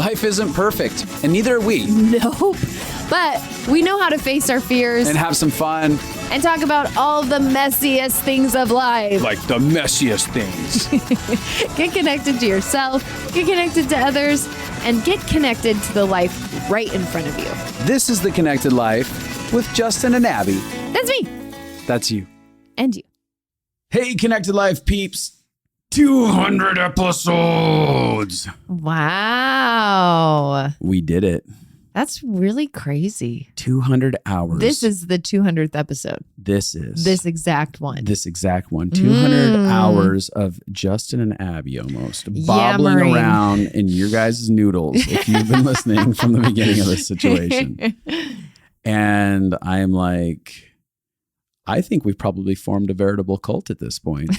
Life isn't perfect, and neither are we. Nope. But we know how to face our fears And have some fun. and talk about all the messiest things of life. Like the messiest things. Get connected to yourself, get connected to others, and get connected to the life right in front of you. This is The Connected Life with Justin and Abi. That's me. That's you. And you. Hey, Connected Life peeps. 200 episodes. Wow. We did it. That's really crazy. 200 hours. This is the 200th episode. This is. This exact one. 200 hours of Justin and Abi almost bobbling Yammering. around in your guys' noodles if you've been listening from the beginning of this situation. And I'm like, I think we've probably formed a veritable cult at this point.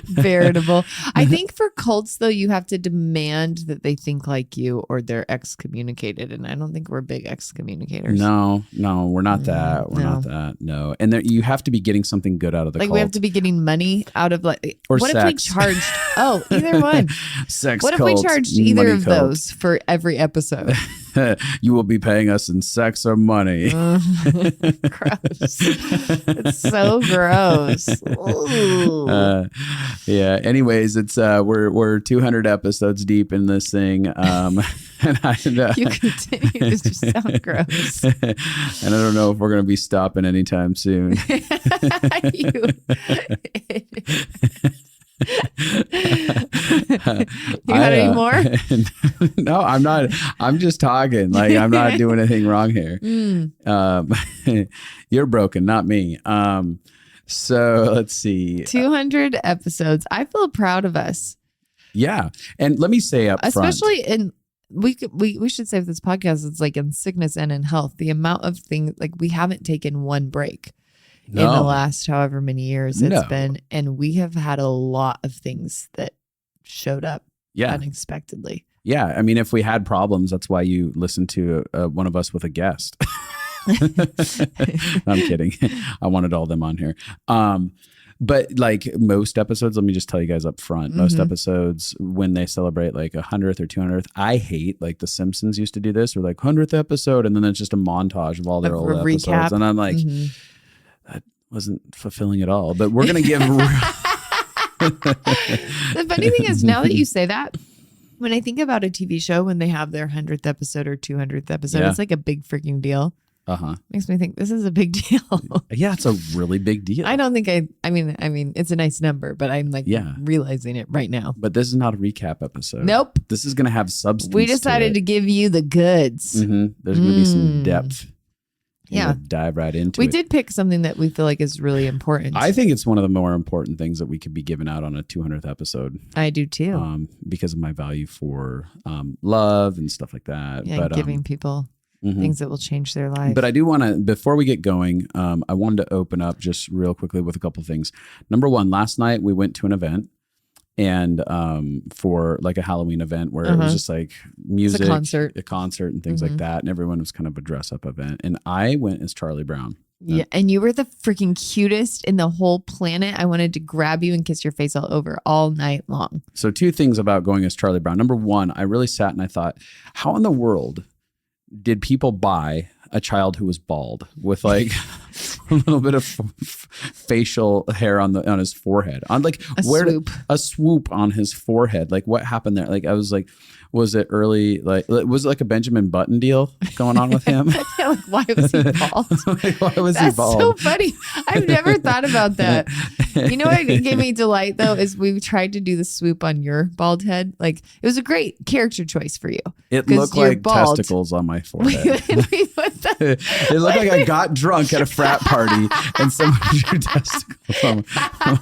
Veritable. I think for cults, though, you have to demand that they think like you or they're excommunicated. And I don't think we're big excommunicators. No, we're not that. We're not that. No. And there, you have to be getting something good out of the like cult. we have to be getting money out of like, Or what sex. if we charged? Oh, either one. Sex What cult, if we charged either money of cult. those for every episode? You will be paying us in sex or money. Gross. It's so gross. Ooh. Yeah. Anyways, it's we're 200 episodes deep in this thing. And You continue to just sound gross. and I don't know if we're going to be stopping anytime soon. You got any more? No, I'm not. I'm just talking. Like I'm not doing anything wrong here. You're broken, not me. So let's see. 200 episodes. I feel proud of us. Yeah, and let me say up front, Especially in we should say with this podcast, it's like in sickness and in health, the amount of things like we haven't taken one break in the last however many years it's been, and we have had a lot of things that showed up unexpectedly. Yeah, I mean, if we had problems, that's why you listen to one of us with a guest. I'm kidding. I wanted all them on here. But like most episodes, let me just tell you guys up front, most episodes when they celebrate like 100th or 200th, I hate like the Simpsons used to do this, or like 100th episode. And then it's just a montage of all their old episodes. Recap. And I'm like, that wasn't fulfilling at all, but we're going to give. The funny thing is, now that you say that, when I think about a TV show, when they have their 100th episode or 200th episode, it's like a big freaking deal. Makes me think this is a big deal. Yeah, it's a really big deal. I don't think I mean, it's a nice number, but I'm like realizing it right now. But this is not a recap episode. Nope. This is going to have substance. We decided to give you the goods. There's going to be some depth. Yeah. Dive right into it. We did pick something that we feel like is really important. I think it's one of the more important things that we could be giving out on a 200th episode. I do too. Because of my value for love and stuff like that. Yeah, but, giving people things that will change their life. But I do want to, before we get going, I wanted to open up just real quickly with a couple of things. Number one, last night we went to an event. And for like a Halloween event where it was just like music, a concert and things like that. And everyone was kind of a dress up event. And I went as Charlie Brown. Yeah. And you were the freaking cutest in the whole planet. I wanted to grab you and kiss your face all over all night long. So two things about going as Charlie Brown. Number one, I really sat and I thought, how in the world did people buy a child who was bald with like a little bit of facial hair on his forehead, on like a swoop on his forehead? Like what happened there? Like I was like, was it early? Like was it like a Benjamin Button deal going on with him? Yeah, like why was he bald? Why was That's he bald? so funny. I've never thought about that. You know what gave me delight though is we tried to do the swoop on your bald head. Like it was a great character choice for you. It looked like testicles on my forehead. It looked like I got drunk at a frat party and someone drew testicles on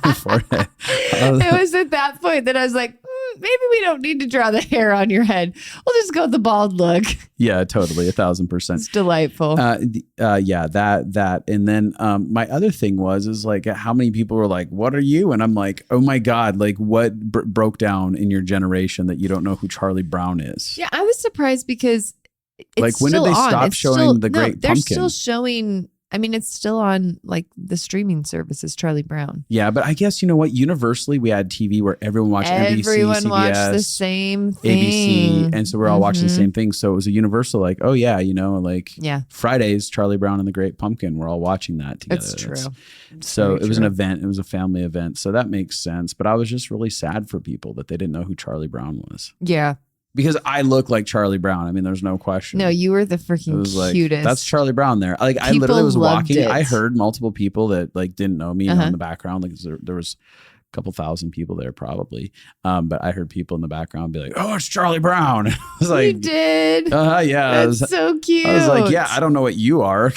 my forehead. It was at that point that I was like, maybe we don't need to draw the hair on your head. We'll just go with the bald look. Yeah, totally. 1,000%. It's delightful. Yeah, that. And then my other thing is like how many people were like, what are you? And I'm like, oh my God, like what broke down in your generation that you don't know who Charlie Brown is? Yeah, I was surprised because it's like when did they stop showing the Great Pumpkin? They're still showing I mean, it's still on like the streaming services, Charlie Brown. Yeah, but I guess you know what? Universally, we had TV where everyone watched NBC, CBS, watched the same thing. ABC, and so we're all watching the same thing. So it was a universal, like, oh yeah, you know, like Fridays, Charlie Brown and the Great Pumpkin. We're all watching that together. That's true. So it was an event. It was a family event. So that makes sense. But I was just really sad for people that they didn't know who Charlie Brown was. Yeah. Because I look like Charlie Brown. I mean, there's no question. No, you were the freaking cutest. Like, that's Charlie Brown there. Like I literally was walking. I heard multiple people that like didn't know me in the background. Like there was a couple thousand people there probably. But I heard people in the background be like, "Oh, it's Charlie Brown." I was like, "You did? Yeah." That's so cute. I was like, "Yeah, I don't know what you are.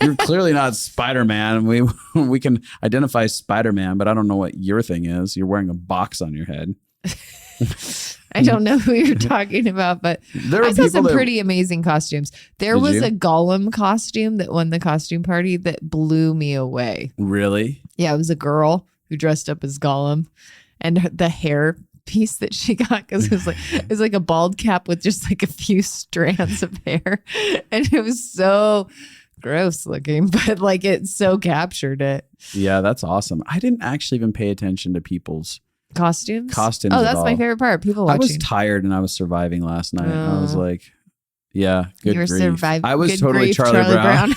You're clearly not Spider-Man. We can identify Spider-Man, but I don't know what your thing is. You're wearing a box on your head." I don't know who you're talking about, but I saw some pretty amazing costumes. There was a Gollum costume that won the costume party that blew me away. Really? Yeah, it was a girl who dressed up as Gollum, and the hair piece that she got, because it was like a bald cap with just like a few strands of hair, and it was so gross looking, but like it so captured it. Yeah, that's awesome. I didn't actually even pay attention to people's costumes. Oh, that's my favorite part. People watching. I was tired and I was surviving last night. I was like, yeah, good you were grief. I was totally grief, Charlie Brown.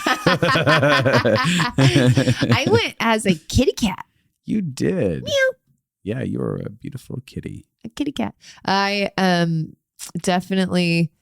I went as a kitty cat. You did. Meow. Yeah, you were a beautiful kitty. A kitty cat. I definitely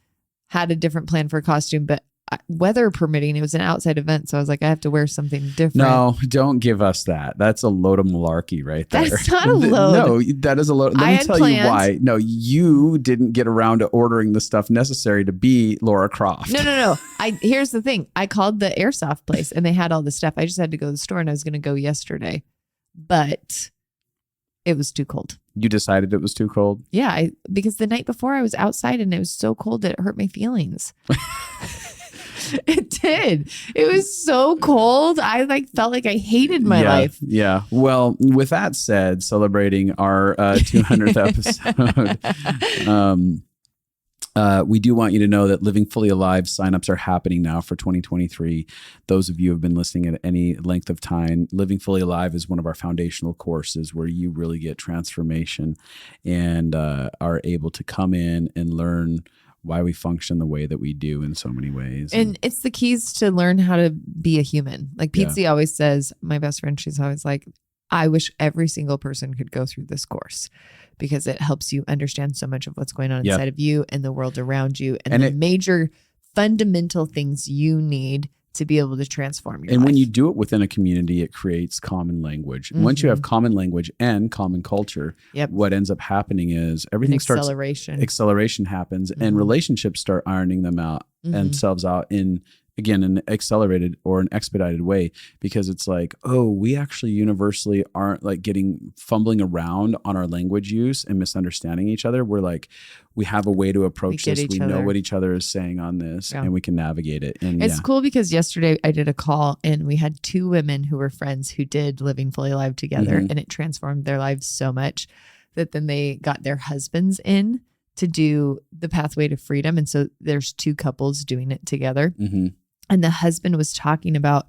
had a different plan for a costume, but weather permitting, it was an outside event, so I was like, I have to wear something different. No, don't give us that. That's a load of malarkey right there. That's not a load. No, that is a load. Let me tell you why. No, you didn't get around to ordering the stuff necessary to be Laura Croft. No. Here's the thing. I called the airsoft place and they had all the stuff. I just had to go to the store, and I was going to go yesterday, but it was too cold. You decided it was too cold? Yeah, because the night before I was outside and it was so cold that it hurt my feelings. It did. It was so cold. I felt like I hated my life. Yeah. Well, with that said, celebrating our 200th episode, we do want you to know that Living Fully Alive signups are happening now for 2023. Those of you who have been listening at any length of time, Living Fully Alive is one of our foundational courses where you really get transformation and are able to come in and learn why we function the way that we do in so many ways. And it's the keys to learn how to be a human. Like Pete always says, my best friend, she's always like, I wish every single person could go through this course because it helps you understand so much of what's going on inside of you and the world around you and the major fundamental things you need to be able to transform your life. And when you do it within a community, it creates common language. Mm-hmm. Once you have common language and common culture, what ends up happening is everything acceleration happens, and relationships start ironing themselves out in an accelerated or an expedited way, because it's like, oh, we actually universally aren't like fumbling around on our language use and misunderstanding each other. We're like, we have a way to approach this. We know what each other is saying on this and we can navigate it. And it's cool because yesterday I did a call and we had two women who were friends who did Living Fully Alive together, and it transformed their lives so much that then they got their husbands in to do the Pathway to Freedom. And so there's two couples doing it together. Mm-hmm. And the husband was talking about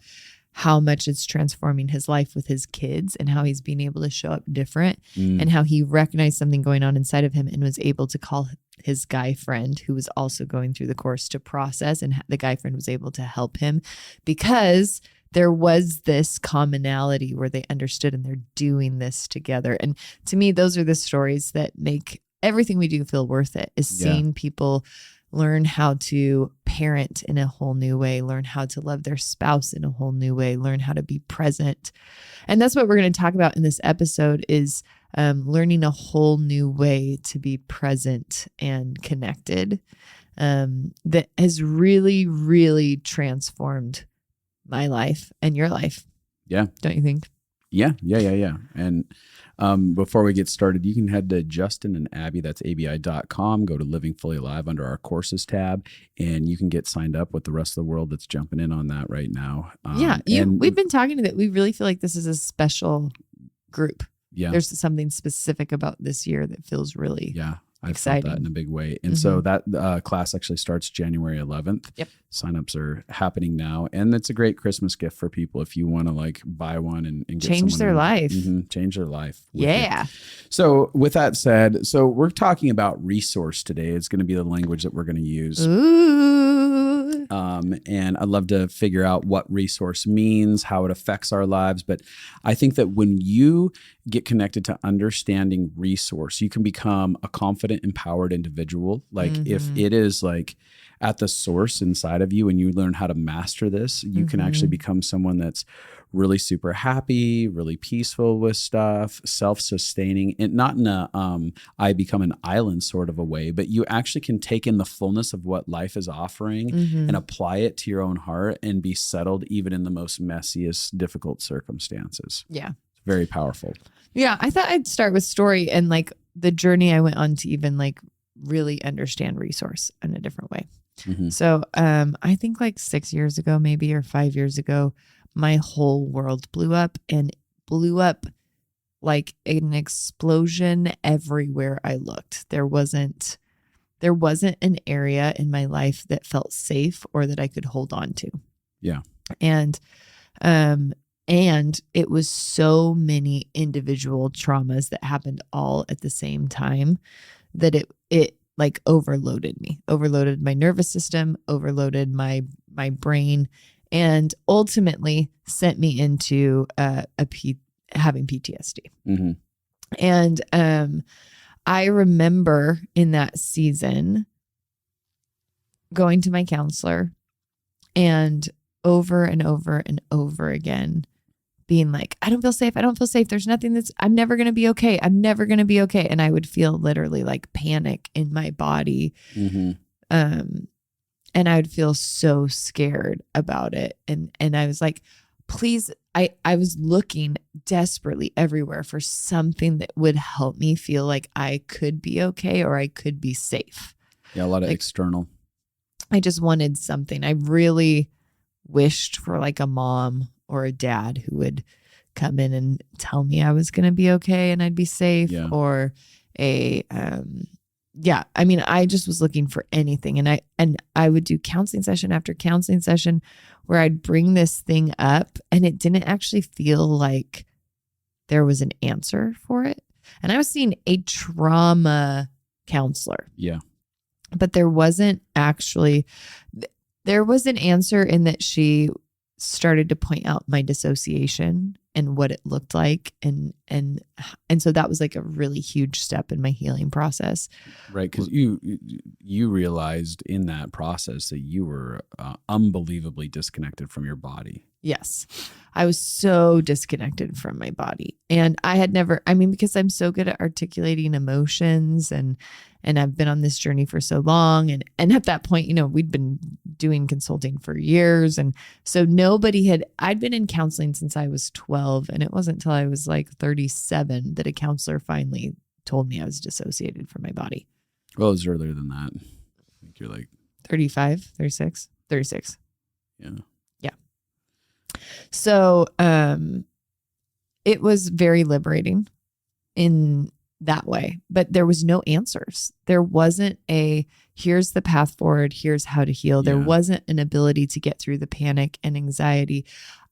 how much it's transforming his life with his kids and how he's being able to show up different and how he recognized something going on inside of him and was able to call his guy friend who was also going through the course to process. And the guy friend was able to help him because there was this commonality where they understood and they're doing this together. And to me, those are the stories that make everything we do feel worth it, is seeing people learn how to parent in a whole new way, learn how to love their spouse in a whole new way, learn how to be present. And that's what we're going to talk about in this episode is learning a whole new way to be present and connected that has really, really transformed my life and your life. Yeah. Don't you think? Yeah. And before we get started, you can head to Justin and Abi, that's abi.com, go to Living Fully Alive under our courses tab, and you can get signed up with the rest of the world that's jumping in on that right now. We've been talking to that. We really feel like this is a special group. Yeah. There's something specific about this year that feels really I've felt that in a big way. And so that class actually starts January 11th. Yep. Signups are happening now. And it's a great Christmas gift for people if you want to like buy one and get change their life. Change their life. Yeah. So with that said, so we're talking about resource today. It's going to be the language that we're going to use. Ooh. And I'd love to figure out what resource means, how it affects our lives. But I think that when you get connected to understanding resource, you can become a confident, empowered individual. Like if it is like at the source inside of you and you learn how to master this, you can actually become someone that's really super happy, really peaceful with stuff, self-sustaining, and not in a I become an island sort of a way, but you actually can take in the fullness of what life is offering and apply it to your own heart and be settled even in the most messiest, difficult circumstances. Yeah. Very powerful. Yeah. I thought I'd start with story and like the journey I went on to even like really understand resource in a different way. So I think like 6 years ago, maybe, or 5 years ago, my whole world blew up like an explosion everywhere I looked. There wasn't an area in my life that felt safe or that I could hold on to. Yeah. And it was so many individual traumas that happened all at the same time that it like overloaded my nervous system, overloaded my brain, and ultimately sent me into having PTSD. And I remember in that season going to my counselor and over and over and over again being like, I don't feel safe. There's nothing I'm never going to be okay. And I would feel literally like panic in my body. And I would feel so scared about it. And I was like, please, I was looking desperately everywhere for something that would help me feel like I could be okay or I could be safe. Yeah, a lot of like, external. I just wanted something. I really wished for like a mom or a dad who would come in and tell me I was going to be okay and I'd be safe, or I mean, I just was looking for anything. And I would do counseling session after counseling session where I'd bring this thing up and it didn't actually feel like there was an answer for it. And I was seeing a trauma counselor. Yeah. But there was an answer in that she started to point out my dissociation and what it looked like. And so that was like a really huge step in my healing process. Right. Because you realized in that process that you were unbelievably disconnected from your body. Yes. I was so disconnected from my body. And I had never, because I'm so good at articulating emotions and I've been on this journey for so long. And at that point, we'd been doing consulting for years. And so I'd been in counseling since I was 12. And it wasn't until I was like 37 that a counselor finally told me I was dissociated from my body. Well, it was earlier than that. I think you're like 35, 36. Yeah. So it was very liberating in that way, but there was no answers. There wasn't here's the path forward, here's how to heal. There wasn't an ability to get through the panic and anxiety.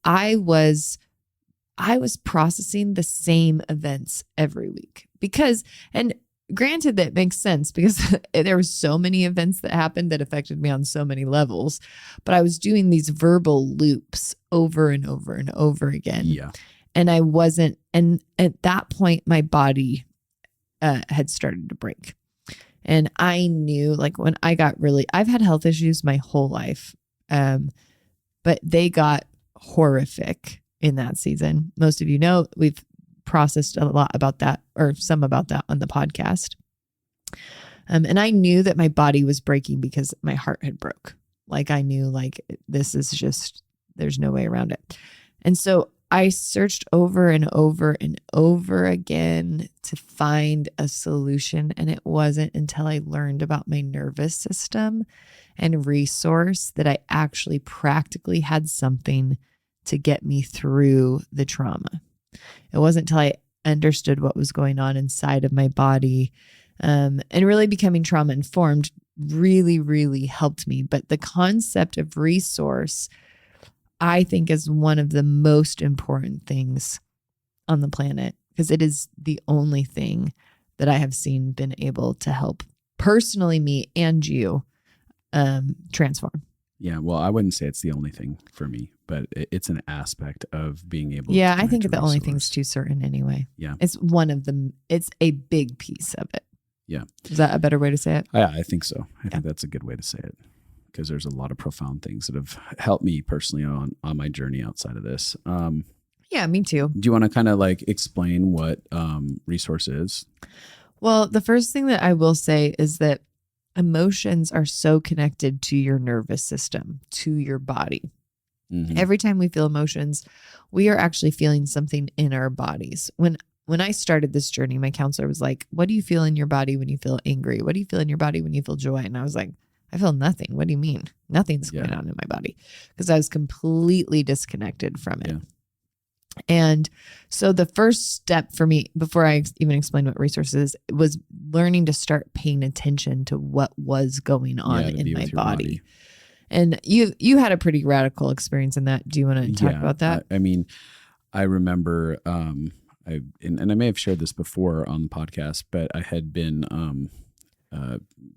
I was processing the same events every week and granted, that makes sense because there were so many events that happened that affected me on so many levels, but I was doing these verbal loops over and over and over again. Yeah. And and at that point, my body had started to break. And I knew, like, when I've had health issues my whole life, but they got horrific in that season. Most of you know, we've processed a lot about that, or some about that on the podcast. And I knew that my body was breaking because my heart had broke. Like I knew like this is just, there's no way around it. And so I searched over and over and over again to find a solution. And it wasn't until I learned about my nervous system and resource that I actually practically had something to get me through the trauma. It wasn't until I understood what was going on inside of my body And really becoming trauma informed really, really helped me. But the concept of resource, I think, is one of the most important things on the planet, because it is the only thing that I have seen been able to help personally me and you transform. Yeah, well, I wouldn't say it's the only thing for me, but it's an aspect of being able to I think the only thing's too certain anyway. Yeah. It's one of them. It's a big piece of it. Yeah. Is that a better way to say it? Yeah, I think so. I think that's a good way to say it, because there's a lot of profound things that have helped me personally on my journey outside of this. Yeah, me too. Do you want to kind of like explain what resource is? Well, the first thing that I will say is that emotions are so connected to your nervous system, to your body. Mm-hmm. Every time we feel emotions, we are actually feeling something in our bodies. When I started this journey, my counselor was like, what do you feel in your body when you feel angry? What do you feel in your body when you feel joy? And I was like, I feel nothing. What do you mean? Nothing's going on in my body, because I was completely disconnected from it. Yeah. And so the first step for me, before I even explain what resource is, was learning to start paying attention to what was going on in my body. And you had a pretty radical experience in that. Do you want to talk about that? I mean, I remember, and I may have shared this before on the podcast, but I had been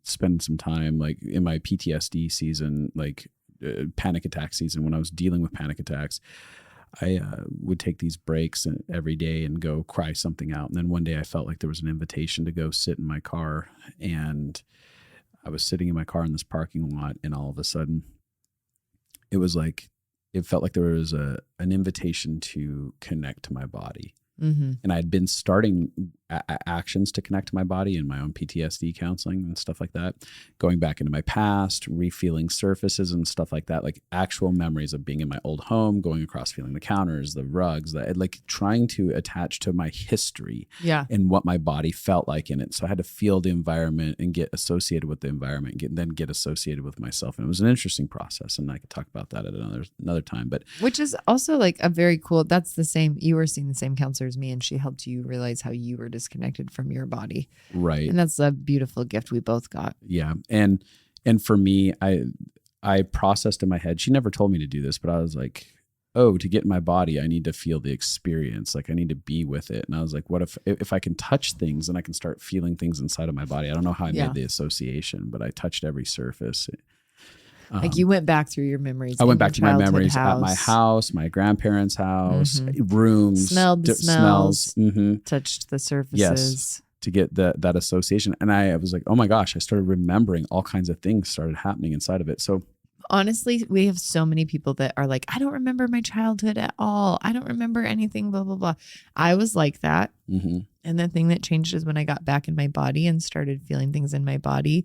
spending some time like in my PTSD season, like panic attack season, when I was dealing with panic attacks. I would take these breaks every day and go cry something out. And then one day I felt like there was an invitation to go sit in my car, and I was sitting in my car in this parking lot, and all of a sudden it felt like there was an invitation to connect to my body. Mm-hmm. And I had been starting actions to connect to my body in my own PTSD counseling and stuff like that, going back into my past, refeeling surfaces and stuff like that, like actual memories of being in my old home, going across, feeling the counters, the rugs, like trying to attach to my history and what my body felt like in it. So I had to feel the environment and get associated with the environment, then get associated with myself. And it was an interesting process, and I could talk about that at another time. But which is also like a very cool, that's the same, you were seeing the same counselor as me, and she helped you realize how you were disconnected from your body. Right. And that's a beautiful gift we both got. Yeah. And for me, I processed in my head, she never told me to do this, but I was like, oh, to get in my body, I need to feel the experience. Like I need to be with it. And I was like, what if I can touch things and I can start feeling things inside of my body? I don't know how I made the association, but I touched every surface. Like you went back through your memories. I went back to my memories at my house, my grandparents' house, rooms, smelled the smells, mm-hmm. touched the surfaces. Yes, to get that association. And I was like, oh my gosh, I started remembering all kinds of things started happening inside of it. So honestly, we have so many people that are like, I don't remember my childhood at all. I don't remember anything, blah, blah, blah. I was like that. Mm-hmm. And the thing that changed is when I got back in my body and started feeling things in my body,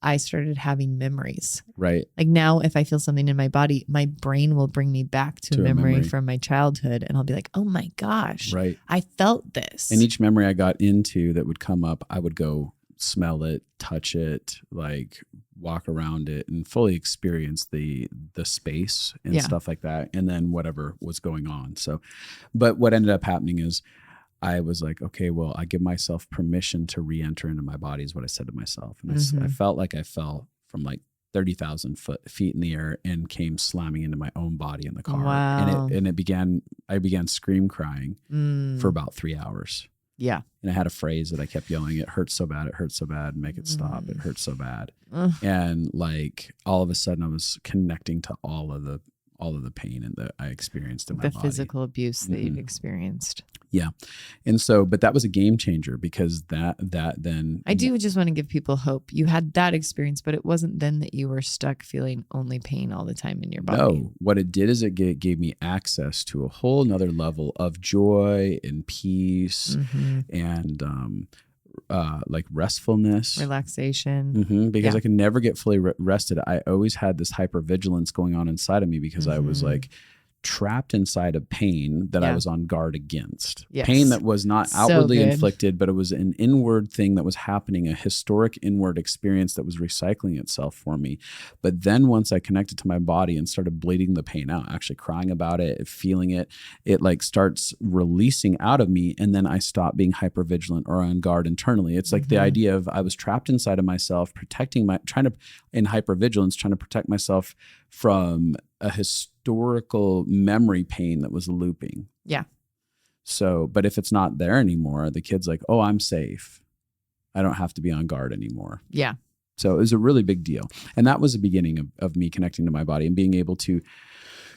I started having memories. Right. Like now, if I feel something in my body, my brain will bring me back to a memory from my childhood. And I'll be like, oh my gosh, right. I felt this. And each memory I got into that would come up, I would go smell it, touch it, like walk around it and fully experience the space and stuff like that. And then whatever was going on. So, but what ended up happening is I was like, okay, well, I give myself permission to re-enter into my body is what I said to myself. And I felt like I fell from like 30,000 feet in the air and came slamming into my own body in the car. Wow. And I began scream crying for about 3 hours. Yeah. And I had a phrase that I kept yelling, it hurts so bad, make it stop. It hurts so bad. And like all of a sudden I was connecting to all of the pain and that I experienced in my body. The physical abuse that you'd experienced. Yeah. And so, but that was a game changer because that then. I do just want to give people hope. You had that experience, but it wasn't then that you were stuck feeling only pain all the time in your body. No, what it did is it gave me access to a whole nother level of joy and peace and, like restfulness, relaxation, because I could never get fully rested. I always had this hypervigilance going on inside of me because I was like trapped inside of pain that I was on guard against. Yes. Pain that was not So outwardly good. inflicted, but it was an inward thing that was happening, a historic inward experience that was recycling itself for me. But then once I connected to my body and started bleeding the pain out, actually crying about it, feeling it, it like starts releasing out of me. And then I stop being hypervigilant or on guard internally. It's like the idea of I was trapped inside of myself, in hypervigilance, trying to protect myself from a historical memory pain that was looping. Yeah. So, but if it's not there anymore, the kid's like, oh, I'm safe. I don't have to be on guard anymore. Yeah. So it was a really big deal. And that was the beginning of me connecting to my body and being able to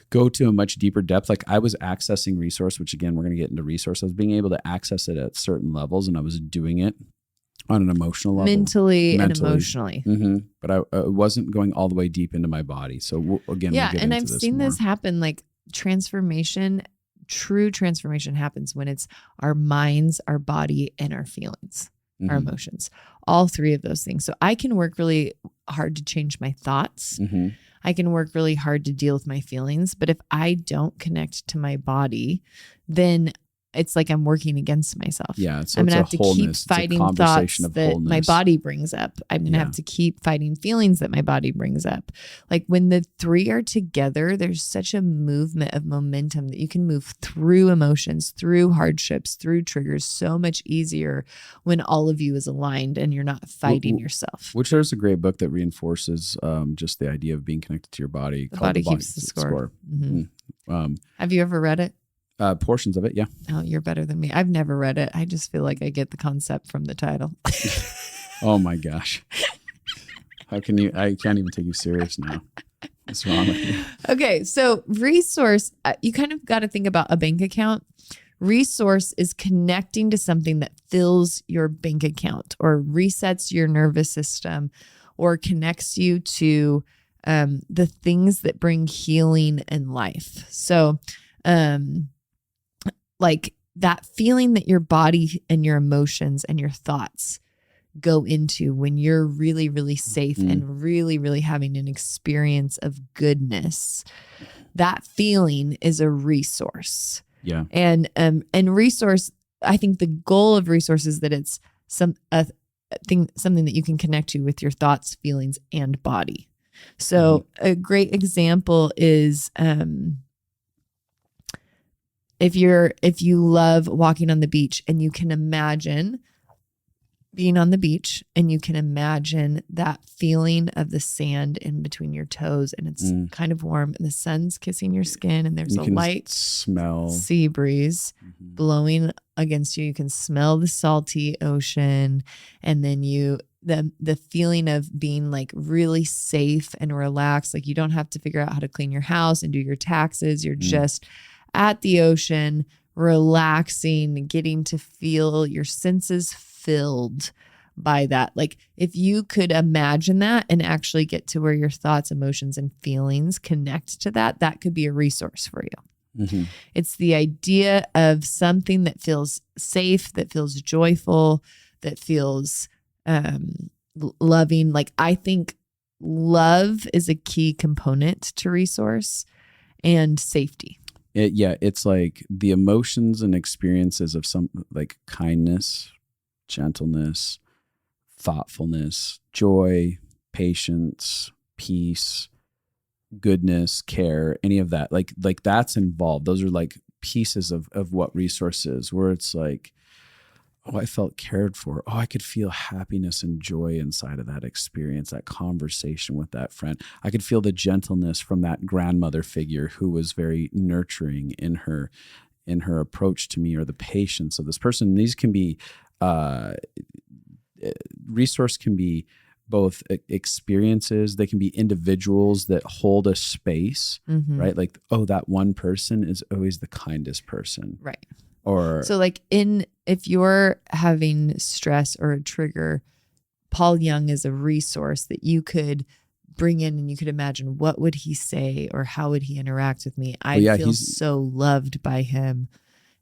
go to a much deeper depth. Like I was accessing resource, which again, we're going to get into resource. I was being able to access it at certain levels, and I was doing it on an emotional level. Mentally. And emotionally. Mm-hmm. But I wasn't going all the way deep into my body. So again, yeah. we'll get And into I've seen more. this happen, like transformation, true transformation happens when it's our minds, our body, and our feelings, our emotions, all three of those things. So I can work really hard to change my thoughts. I can work really hard to deal with my feelings. But if I don't connect to my body, then it's like I'm working against myself. Yeah, so I'm going to have it's to a wholeness. keep fighting It's a thoughts conversation of that wholeness. my body brings up. I'm going to have to keep fighting feelings that my body brings up. Like when the three are together, there's such a movement of momentum that you can move through emotions, through hardships, through triggers so much easier when all of you is aligned and you're not fighting yourself. Which there's a great book that reinforces just the idea of being connected to your body. The Body Keeps the Score. Have you ever read it? Portions of it, yeah. Oh, you're better than me. I've never read it. I just feel like I get the concept from the title. Oh my gosh. How can you? I can't even take you serious now. What's wrong with you? Okay, so resource, you kind of got to think about a bank account. Resource is connecting to something that fills your bank account or resets your nervous system or connects you to the things that bring healing in life. So, like that feeling that your body and your emotions and your thoughts go into when you're really, really safe and really, really having an experience of goodness, that feeling is a resource. Yeah. And resource, I think the goal of resource is that it's something that you can connect to with your thoughts, feelings, and body. So a great example is, if you love walking on the beach and you can imagine being on the beach and you can imagine that feeling of the sand in between your toes and it's kind of warm and the sun's kissing your skin and there's a light smell sea breeze blowing against you. You can smell the salty ocean, and then the feeling of being like really safe and relaxed. Like you don't have to figure out how to clean your house and do your taxes. You're just at the ocean, relaxing, getting to feel your senses filled by that. Like if you could imagine that and actually get to where your thoughts, emotions, and feelings connect to that, that could be a resource for you. It's the idea of something that feels safe, that feels joyful, that feels loving. Like I think love is a key component to resource and safety. It's like the emotions and experiences of some like kindness, gentleness, thoughtfulness, joy, patience, peace, goodness, care, any of that. Like that's involved. Those are like pieces of what resource is, where it's like, oh, I felt cared for. Oh, I could feel happiness and joy inside of that experience, that conversation with that friend. I could feel the gentleness from that grandmother figure who was very nurturing in her approach to me, or the patience of this person. And these can be, resource can be both experiences. They can be individuals that hold a space, right? Like, oh, that one person is always the kindest person. Right. Or so like if you're having stress or a trigger, Paul Young is a resource that you could bring in and you could imagine, what would he say or how would he interact with me? I feel so loved by him.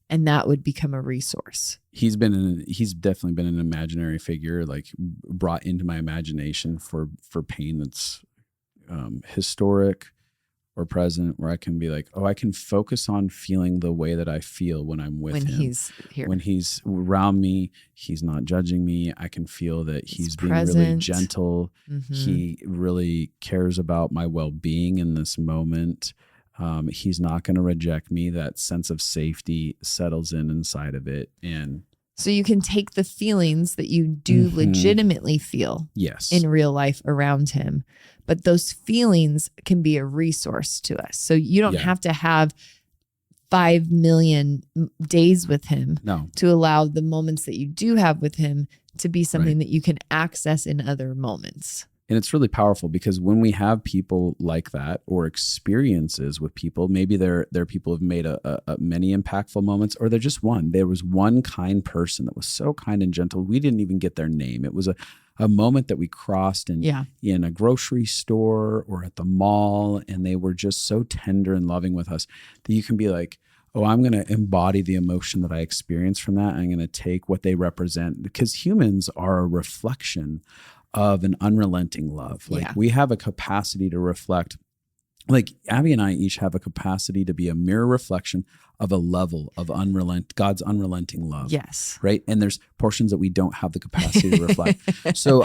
And that would become a resource. He's definitely been an imaginary figure, like brought into my imagination for pain that's historic, or present, where I can be like, oh, I can focus on feeling the way that I feel when I'm with him. When he's here. When he's around me, he's not judging me. I can feel that he's being present. really gentle. He really cares about my well-being in this moment. He's not going to reject me. That sense of safety settles inside of it. And so you can take the feelings that you do legitimately feel in real life around him, but those feelings can be a resource to us. So you don't have to have 5 million days with him to allow the moments that you do have with him to be something that you can access in other moments. And it's really powerful because when we have people like that or experiences with people, maybe they're people who've made a many impactful moments, or they're just one. There was one kind person that was so kind and gentle. We didn't even get their name. It was a moment that we crossed in a grocery store or at the mall, and they were just so tender and loving with us that you can be like, oh, I'm going to embody the emotion that I experienced from that. I'm going to take what they represent, because humans are a reflection of an unrelenting love. Like we have a capacity to reflect, like Abby and I each have a capacity to be a mirror reflection of a level of God's unrelenting love. Yes. Right. And there's portions that we don't have the capacity to reflect. So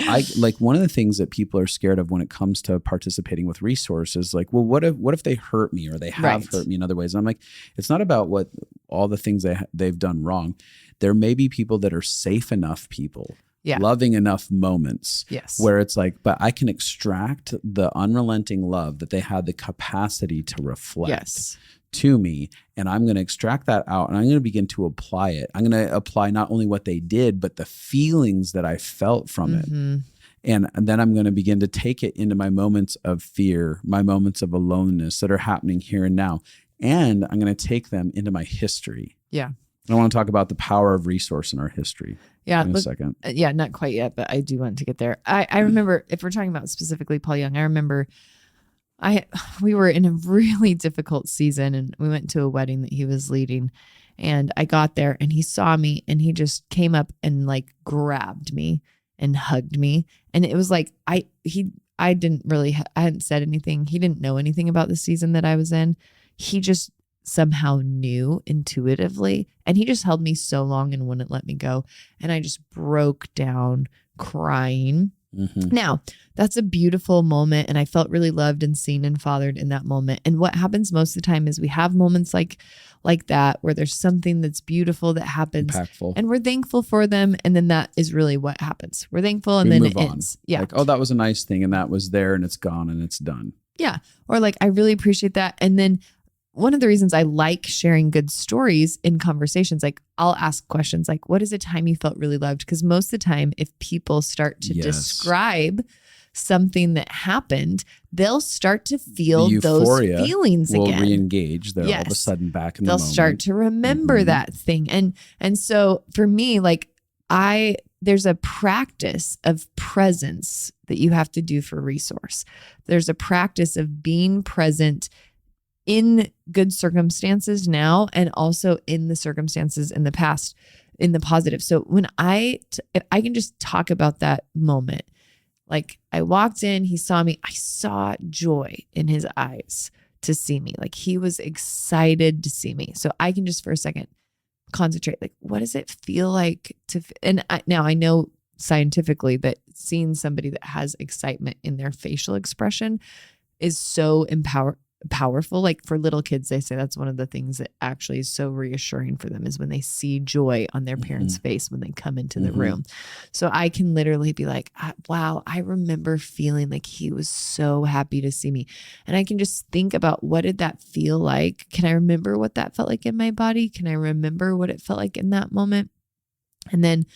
one of the things that people are scared of when it comes to participating with resources, like, well, what if they hurt me, or they have hurt me in other ways? And I'm like, it's not about what all the things they've done wrong. There may be people that are safe enough people, loving enough moments where it's like, but I can extract the unrelenting love that they had the capacity to reflect to me. And I'm going to extract that out, and I'm going to begin to apply it. I'm going to apply not only what they did, but the feelings that I felt from it. And then I'm going to begin to take it into my moments of fear, my moments of aloneness that are happening here and now. And I'm going to take them into my history. Yeah. I want to talk about the power of resource in our history. In a second. Yeah, not quite yet, but I do want to get there. I remember, if we're talking about specifically Paul Young, I remember we were in a really difficult season, and we went to a wedding that he was leading, and I got there and he saw me, and he just came up and like grabbed me and hugged me. And it was like, I hadn't said anything. He didn't know anything about the season that I was in. He just somehow knew intuitively, and he just held me so long and wouldn't let me go. And I just broke down crying. Now, that's a beautiful moment, and I felt really loved and seen and fathered in that moment. And what happens most of the time is we have moments like that where there's something that's beautiful that happens, impactful, and we're thankful for them, and then that is really what happens. We're thankful, and then it ends. Yeah. Like, oh, that was a nice thing, and that was there, and it's gone, and it's done. Yeah. Or like, I really appreciate that. And then one of the reasons I like sharing good stories in conversations, like I'll ask questions like, what is a time you felt really loved? Because most of the time, if people start to describe something that happened, they'll start to feel those feelings again. Will re-engage. They're all of a sudden back in the moment. They'll start to remember that thing. And so for me, like there's a practice of presence that you have to do for resource. There's a practice of being present in good circumstances now, and also in the circumstances in the past, in the positive. So when if I can just talk about that moment, like I walked in, he saw me, I saw joy in his eyes to see me. Like he was excited to see me. So I can just for a second concentrate, like, what does it feel like now I know scientifically that seeing somebody that has excitement in their facial expression is so powerful. Like for little kids, they say that's one of the things that actually is so reassuring for them, is when they see joy on their parents' face when they come into the room. So I can literally be like, wow, I remember feeling like he was so happy to see me. And I can just think about, what did that feel like? Can I remember what that felt like in my body? Can I remember what it felt like in that moment? And then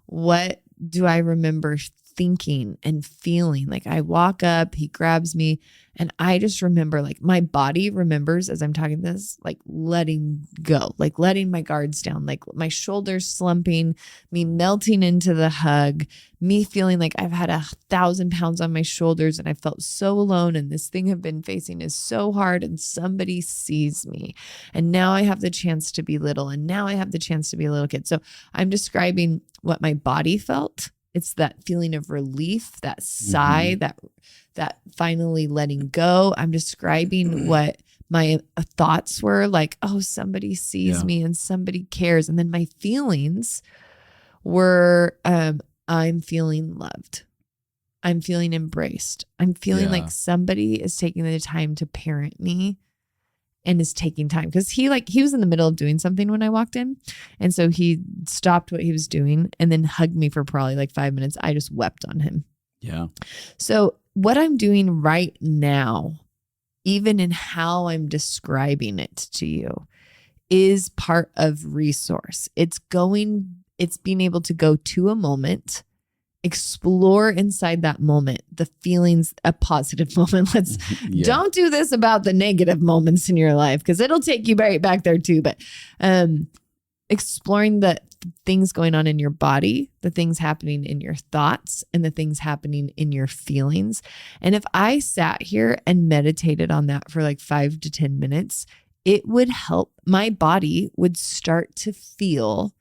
what do I remember thinking and feeling? Like I walk up, he grabs me, and I just remember, like my body remembers as I'm talking this, like letting go, like letting my guards down, like my shoulders slumping, me melting into the hug, me feeling like I've had 1,000 pounds on my shoulders and I felt so alone, and this thing I've been facing is so hard, and somebody sees me, and now I have the chance to be little, and now I have the chance to be a little kid. So I'm describing what my body felt It's that feeling of relief, that sigh, that finally letting go. I'm describing what my thoughts were like, oh, somebody sees me and somebody cares. And then my feelings were, I'm feeling loved. I'm feeling embraced. I'm feeling like somebody is taking the time to parent me and is taking time. Because he was in the middle of doing something when I walked in. And so he stopped what he was doing and then hugged me for probably like 5 minutes. I just wept on him. Yeah. So what I'm doing right now, even in how I'm describing it to you, is part of resource. It's being able to go to a moment, explore inside that moment, the feelings, a positive moment. Let's don't do this about the negative moments in your life because it'll take you right back there too. But exploring the things going on in your body, the things happening in your thoughts, and the things happening in your feelings. And if I sat here and meditated on that for like 5 to 10 minutes, it would help. My body would start to feel.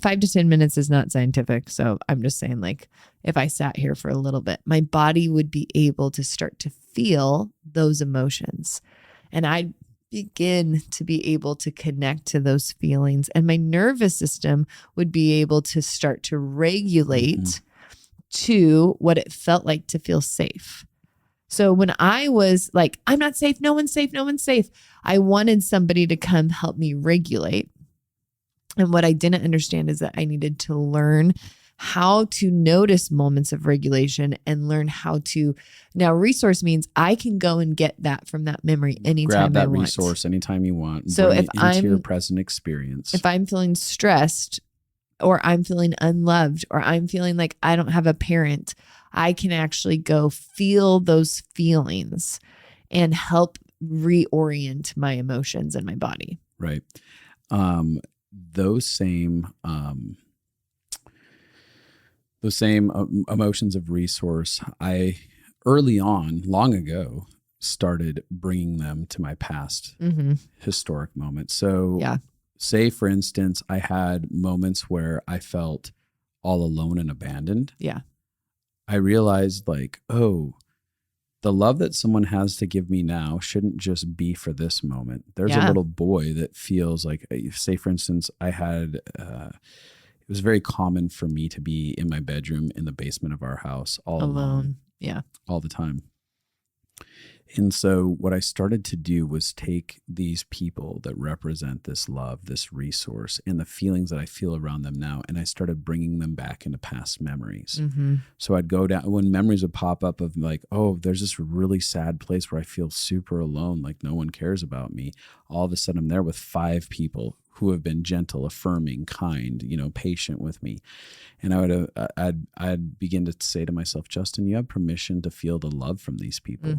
5 to 10 minutes is not scientific. So I'm just saying, like, if I sat here for a little bit, my body would be able to start to feel those emotions. And I'd begin to be able to connect to those feelings. And my nervous system would be able to start to regulate to what it felt like to feel safe. So when I was like, I'm not safe, no one's safe, no one's safe, I wanted somebody to come help me regulate. And what I didn't understand is that I needed to learn how to notice moments of regulation and learn how to. Now, resource means I can go and get that from that memory anytime I want. Grab that resource anytime you want. So if I'm into your present experience, if I'm feeling stressed, or I'm feeling unloved, or I'm feeling like I don't have a parent, I can actually go feel those feelings and help reorient my emotions and my body. Right. Those same emotions of resource, I early on, long ago, started bringing them to my past historic moments. So say, for instance, I had moments where I felt all alone and abandoned. Yeah. I realized like, oh, the love that someone has to give me now shouldn't just be for this moment. There's a little boy that feels like, say, for instance, I had, it was very common for me to be in my bedroom in the basement of our house all alone. Yeah. All the time. And so what I started to do was take these people that represent this love, this resource, and the feelings that I feel around them now, and I started bringing them back into past memories. So I'd go down, when memories would pop up of like, oh, there's this really sad place where I feel super alone, like no one cares about me. All of a sudden I'm there with 5 people who have been gentle, affirming, kind, patient with me. And I'd begin to say to myself, Justin, you have permission to feel the love from these people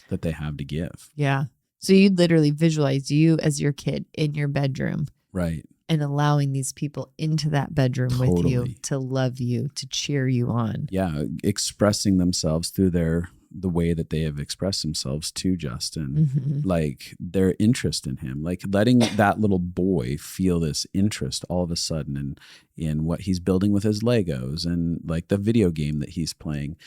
that they have to give. Yeah. So you literally visualize you as your kid in your bedroom. Right. And allowing these people into that bedroom with you to love you, to cheer you on. Yeah. Expressing themselves through the way that they have expressed themselves to Justin, like their interest in him, like letting that little boy feel this interest all of a sudden in what he's building with his Legos and like the video game that he's playing.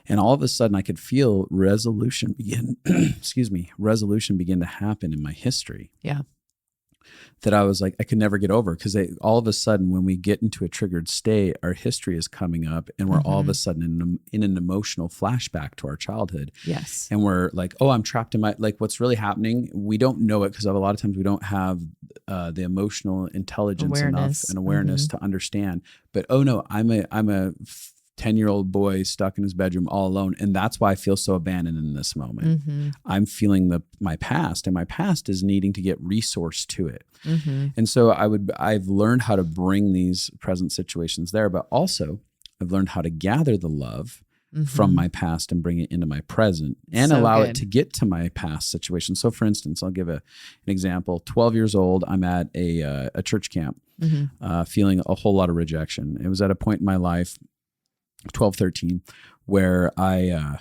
And all of a sudden I could feel resolution begin to happen in my history. Yeah. That I was like, I could never get over, because all of a sudden when we get into a triggered state, our history is coming up and we're all of a sudden in an emotional flashback to our childhood. Yes. And we're like, oh, I'm trapped in what's really happening. We don't know it because a lot of times we don't have the emotional intelligence enough and awareness to understand. But oh no, I'm a 10-year-old boy stuck in his bedroom all alone. And that's why I feel so abandoned in this moment. I'm feeling my past, and my past is needing to get resource to it. And so I've learned how to bring these present situations there, but also I've learned how to gather the love from my past and bring it into my present and allow it to get to my past situation. So for instance, I'll give an example. 12 years old, I'm at a church camp, feeling a whole lot of rejection. It was at a point in my life, 12, 13, where I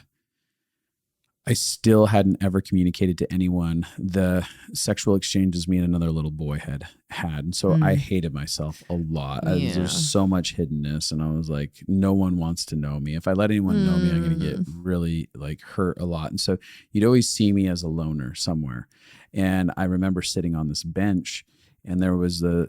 I still hadn't ever communicated to anyone the sexual exchanges me and another little boy had. And so I hated myself a lot. There's so much hiddenness. And I was like, no one wants to know me. If I let anyone know me, I'm going to get really like hurt a lot. And so you'd always see me as a loner somewhere. And I remember sitting on this bench, and there was the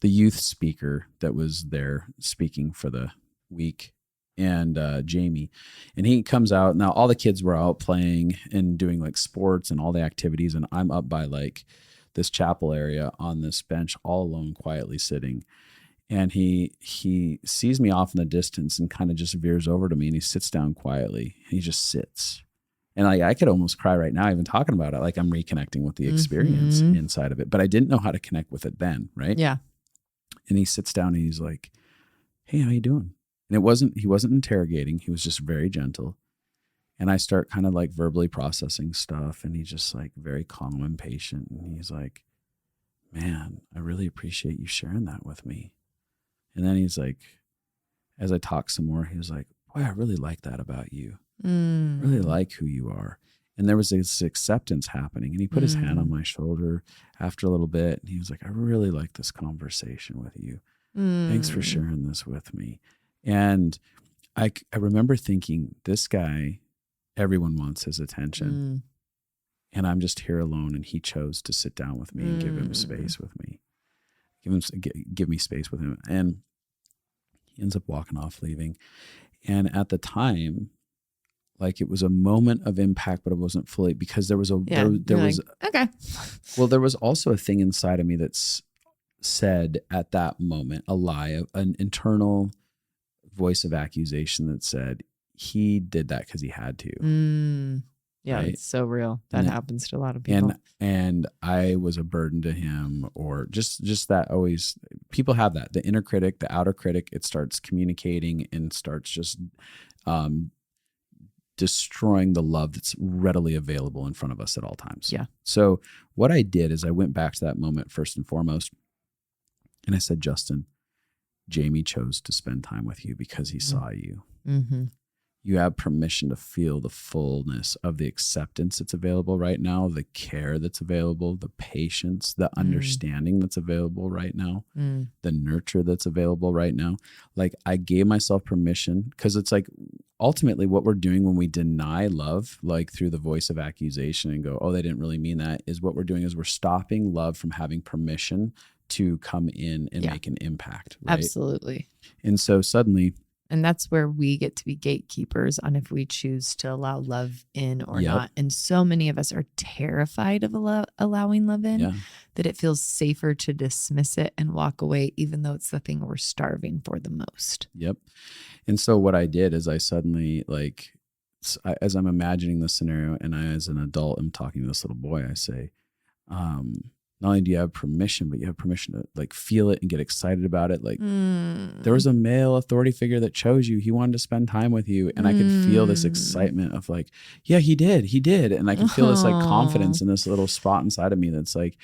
youth speaker that was there speaking for the week, and Jamie, and he comes out. Now all the kids were out playing and doing like sports and all the activities, and I'm up by like this chapel area on this bench all alone, quietly sitting. And he sees me off in the distance and kind of just veers over to me, and he sits down quietly. He just sits. And I could almost cry right now, even talking about it. Like I'm reconnecting with the experience inside of it, but I didn't know how to connect with it then. Right. Yeah. And he sits down and he's like, "Hey, how you doing?" And he wasn't interrogating. He was just very gentle. And I start kind of like verbally processing stuff. And he's just like very calm and patient. And he's like, "Man, I really appreciate you sharing that with me." And then he's like, as I talk some more, he was like, "Boy, I really like that about you. I really like who you are." And there was this acceptance happening. And he put his hand on my shoulder after a little bit. And he was like, "I really like this conversation with you. Thanks for sharing this with me." And I remember thinking, this guy, everyone wants his attention. And I'm just here alone. And he chose to sit down with me and give him space with me. Give me space with him. And he ends up walking off, leaving. And at the time, like it was a moment of impact, but it wasn't fully, because there was okay. Well, there was also a thing inside of me that's said at that moment, a lie, an internal voice of accusation that said he did that because he had to. Yeah, right? It's so real. That happens to a lot of people. And I was a burden to him, or just that always, people have that, the inner critic, the outer critic, it starts communicating and starts just destroying the love that's readily available in front of us at all times. Yeah. So what I did is I went back to that moment first and foremost, and I said, "Justin, Jamie chose to spend time with you because he saw you. You have permission to feel the fullness of the acceptance that's available right now, the care that's available, the patience, the understanding that's available right now, the nurture that's available right now." Like I gave myself permission, because it's like ultimately what we're doing when we deny love, like through the voice of accusation and go, "Oh, they didn't really mean that," is what we're doing is we're stopping love from having permission to come in and make an impact. Right? Absolutely. And so suddenly, and that's where we get to be gatekeepers on if we choose to allow love in or not. And so many of us are terrified of allowing love in, that it feels safer to dismiss it and walk away, even though it's the thing we're starving for the most. Yep. And so what I did is I suddenly, like, as I'm imagining this scenario and I, as an adult, am talking to this little boy, I say, not only do you have permission, but you have permission to like feel it and get excited about it. Like there was a male authority figure that chose you. He wanted to spend time with you. And I could feel this excitement of like, yeah, he did. And I can feel this like confidence in this little spot inside of me that's like,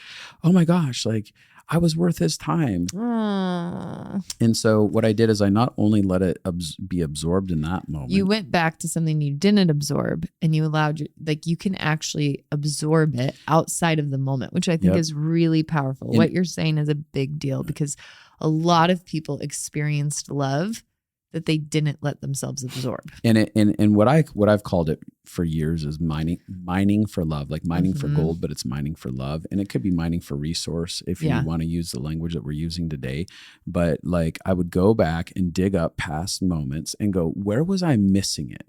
oh my gosh, like I was worth his time. And so what I did is I not only let it be absorbed in that moment. You went back to something you didn't absorb, and you allowed you can actually absorb it outside of the moment, which I think is really powerful. And what you're saying is a big deal, because a lot of people experienced love that they didn't let themselves absorb. And what I've called it for years is mining for love, like mining for gold, but it's mining for love. And it could be mining for resource if you want to use the language that we're using today. But like I would go back and dig up past moments and go, where was I missing it?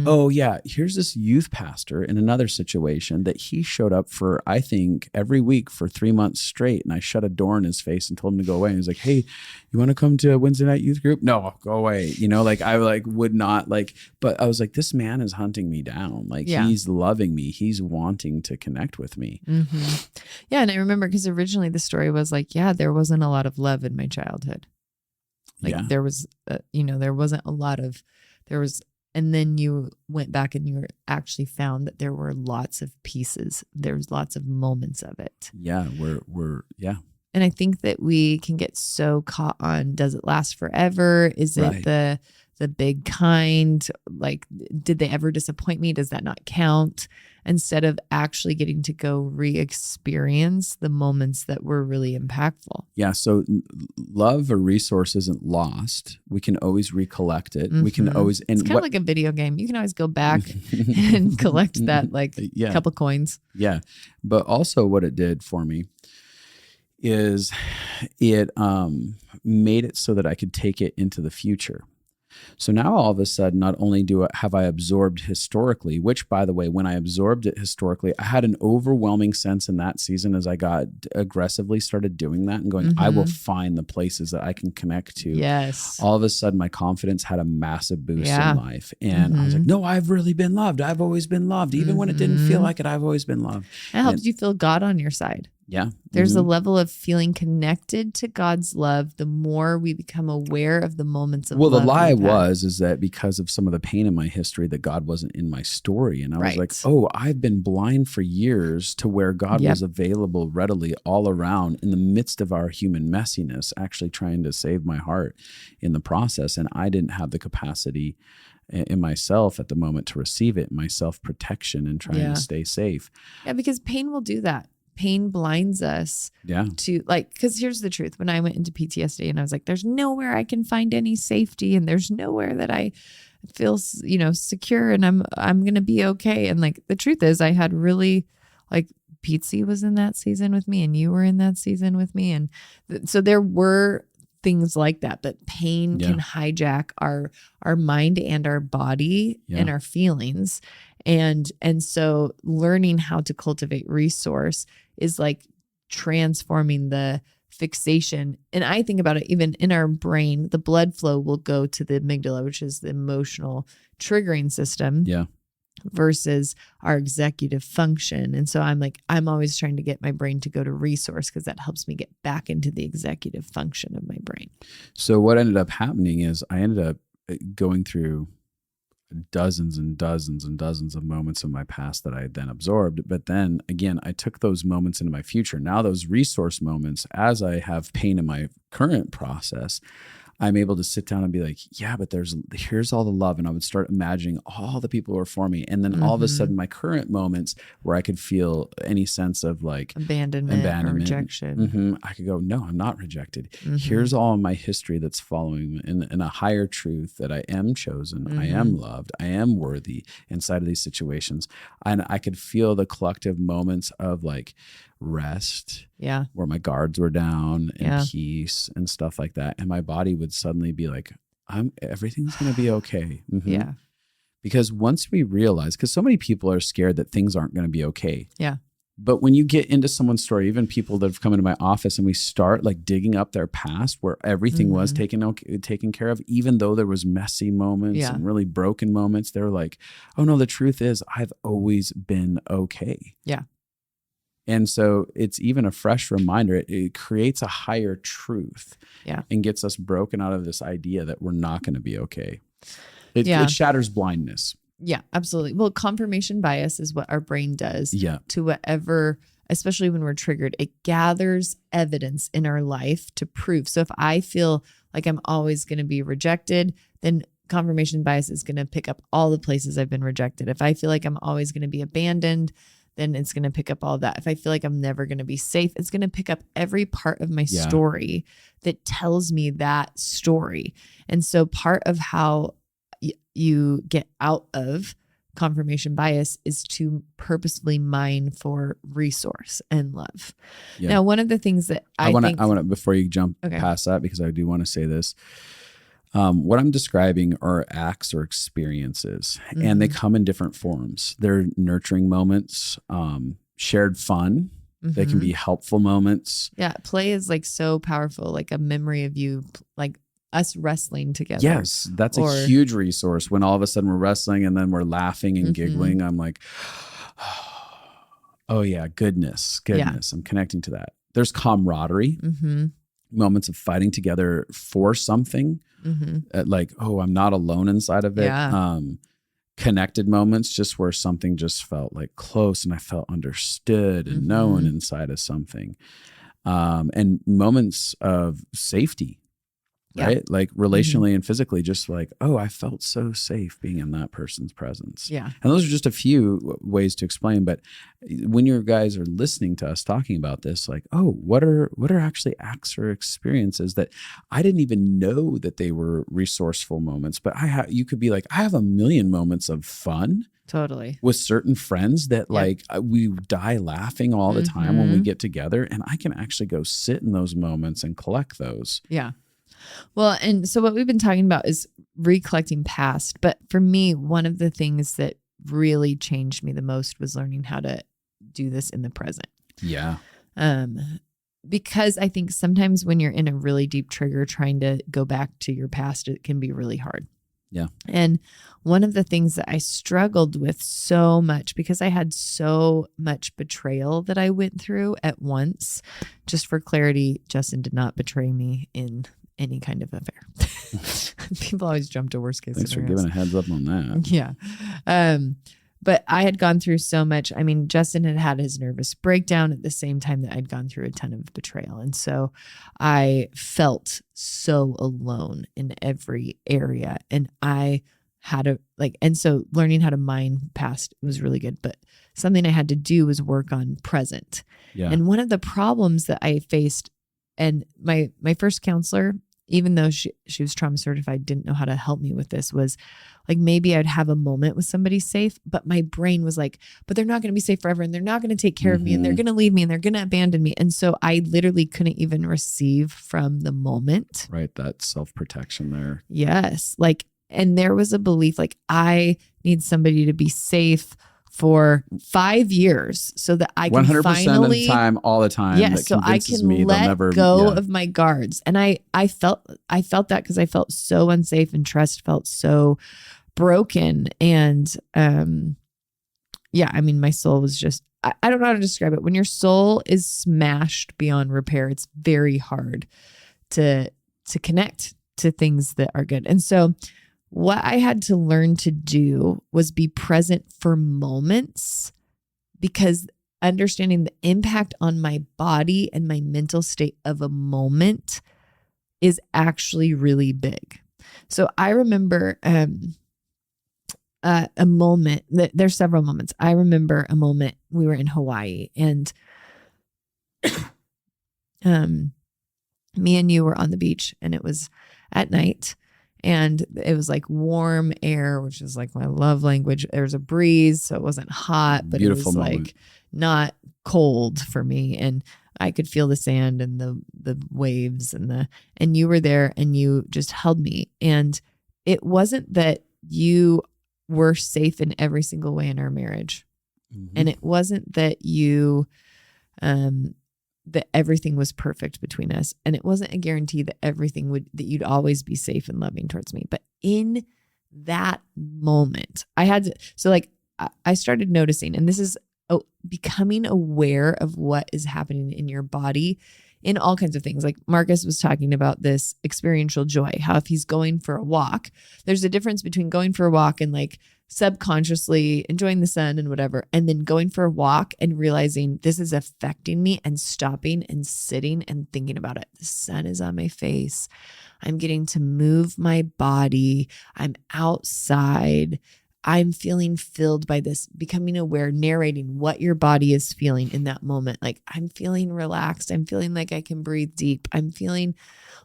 Oh yeah, here's this youth pastor in another situation that he showed up for, I think, every week for 3 months straight. And I shut a door in his face and told him to go away. And he was like, "Hey, you want to come to a Wednesday night youth group?" "No, go away." You know, like I like would not like, but I was like, this man is hunting me down. Like he's loving me. He's wanting to connect with me. Yeah. And I remember, because originally the story was like, there wasn't a lot of love in my childhood. Like there was, there wasn't a lot of, and then you went back and you actually found that there were lots of pieces. There was lots of moments of it. Yeah. And I think that we can get so caught on, does it last forever? Is it the the big kind. Like, did they ever disappoint me? Does that not count? Instead of actually getting to go re-experience the moments that were really impactful. Yeah. So love or resource isn't lost. We can always recollect it. We can always, and it's kind of like a video game. You can always go back and collect that couple coins. Yeah. But also what it did for me is it made it so that I could take it into the future. So now all of a sudden, not only have I absorbed historically, which by the way, when I absorbed it historically, I had an overwhelming sense in that season as I got aggressively started doing that and going, I will find the places that I can connect to. Yes. All of a sudden, my confidence had a massive boost in life. And I was like, no, I've really been loved. I've always been loved. Even when it didn't feel like it, I've always been loved. It helps you feel God on your side. Yeah. There's a level of feeling connected to God's love the more we become aware of the moments of love. Well, the lie is that because of some of the pain in my history that God wasn't in my story. And I was like, oh, I've been blind for years to where God was available readily all around in the midst of our human messiness, actually trying to save my heart in the process. And I didn't have the capacity in myself at the moment to receive it, my self-protection and trying to stay safe. Yeah, because pain will do that. Pain blinds us to because here's the truth. When I went into PTSD and I was like, there's nowhere I can find any safety and there's nowhere that I feel, secure and I'm going to be okay. And like, the truth is I had really Pete was in that season with me and you were in that season with me. And so there were things like that, but pain can hijack our mind and our body and our feelings. And so learning how to cultivate resource is like transforming the fixation. And I think about it, even in our brain, the blood flow will go to the amygdala, which is the emotional triggering system. Yeah. Versus our executive function. And so I'm always trying to get my brain to go to resource because that helps me get back into the executive function of my brain. So what ended up happening is I ended up going through dozens and dozens and dozens of moments in my past that I then absorbed. But then again, I took those moments into my future. Now those resource moments, as I have pain in my current process, I'm able to sit down and be like, yeah, but here's all the love. And I would start imagining all the people who are for me. And then all of a sudden my current moments where I could feel any sense of like abandonment or rejection. I could go, no, I'm not rejected. Here's all my history that's following in a higher truth that I am chosen. I am loved. I am worthy inside of these situations. And I could feel the collective moments of like rest, where my guards were down and peace and stuff like that. And my body would suddenly be like, everything's going to be okay. Yeah. Because once we realize, because so many people are scared that things aren't going to be okay. Yeah. But when you get into someone's story, even people that have come into my office and we start like digging up their past where everything was taken care of, even though there was messy moments and really broken moments, they're like, oh no, the truth is I've always been okay. Yeah. And so it's even a fresh reminder. It creates a higher truth and gets us broken out of this idea that we're not going to be okay. It shatters blindness. Yeah, absolutely. Well, confirmation bias is what our brain does to whatever, especially when we're triggered. It gathers evidence in our life to prove. So if I feel like I'm always going to be rejected, then confirmation bias is going to pick up all the places I've been rejected. If I feel like I'm always going to be abandoned, then it's going to pick up all that. If I feel like I'm never going to be safe, it's going to pick up every part of my story that tells me that story. And so part of how you get out of confirmation bias is to purposefully mine for resource and love. Yeah. Now, one of the things that I want to, before you jump past that, because I do want to say this, what I'm describing are acts or experiences, and they come in different forms. They're nurturing moments, shared fun. They can be helpful moments. Yeah. Play is like so powerful, like a memory of you, like us wrestling together. Yes. That's a huge resource. When all of a sudden we're wrestling and then we're laughing and giggling, I'm like, oh yeah, goodness. Yeah. I'm connecting to that. There's camaraderie, moments of fighting together for something. Like, oh, I'm not alone inside of it. Yeah. Connected moments, just where something just felt like close and I felt understood and known inside of something. And moments of safety. right? Like relationally and physically, just like, oh, I felt so safe being in that person's presence. Yeah. And those are just a few ways to explain. But when you guys are listening to us talking about this, like, oh, what are actually acts or experiences that I didn't even know that they were resourceful moments, but you could be like, I have a million moments of fun. Totally. With certain friends that like we die laughing all the time when we get together, and I can actually go sit in those moments and collect those. Yeah. Well, and so what we've been talking about is recollecting past. But for me, one of the things that really changed me the most was learning how to do this in the present. Yeah. Because I think sometimes when you're in a really deep trigger, trying to go back to your past, it can be really hard. Yeah. And one of the things that I struggled with so much, because I had so much betrayal that I went through at once, just for clarity, Justin did not betray me in any kind of affair. People always jump to worst case Thanks scenarios. for giving a heads up on that. Yeah. But I had gone through so much. I mean, Justin had his nervous breakdown at the same time that I'd gone through a ton of betrayal. And so I felt so alone in every area. And I had to and so learning how to mine past was really good. But something I had to do was work on present. Yeah. And one of the problems that I faced, and my first counselor, even though she was trauma certified, didn't know how to help me with this, was like, maybe I'd have a moment with somebody safe, but my brain was like, but they're not going to be safe forever, and they're not going to take care of me, and they're going to leave me, and they're going to abandon me. And so I literally couldn't even receive from the moment. Right. That self-protection there. Yes. And there was a belief, I need somebody to be safe for 5 years so that I can 100% finally, of the time, all the time. yes, so I can let go of my guards. And I felt that because I felt so unsafe, and trust felt so broken. And I mean, my soul was just, I don't know how to describe it. When your soul is smashed beyond repair, it's very hard to connect to things that are good. And so what I had to learn to do was be present for moments, because understanding the impact on my body and my mental state of a moment is actually really big. So I remember a moment, there's several moments. I remember a moment we were in Hawaii, and me and you were on the beach, and it was at night. And it was warm air, which is my love language. There was a breeze, so it wasn't hot, but Beautiful it was moment. Not cold for me. And I could feel the sand and the waves and you were there, and you just held me. And it wasn't that you were safe in every single way in our marriage. Mm-hmm. And it wasn't that you, that everything was perfect between us. And it wasn't a guarantee that that you'd always be safe and loving towards me. But in that moment, I started noticing, and this is becoming aware of what is happening in your body in all kinds of things. Like Marcus was talking about this experiential joy, how if he's going for a walk, there's a difference between going for a walk and subconsciously enjoying the sun and whatever, and then going for a walk and realizing this is affecting me, and stopping and sitting and thinking about it. The sun is on my face. I'm getting to move my body. I'm outside. I'm feeling filled by this, becoming aware, narrating what your body is feeling in that moment. I'm feeling relaxed. I'm feeling like I can breathe deep. I'm feeling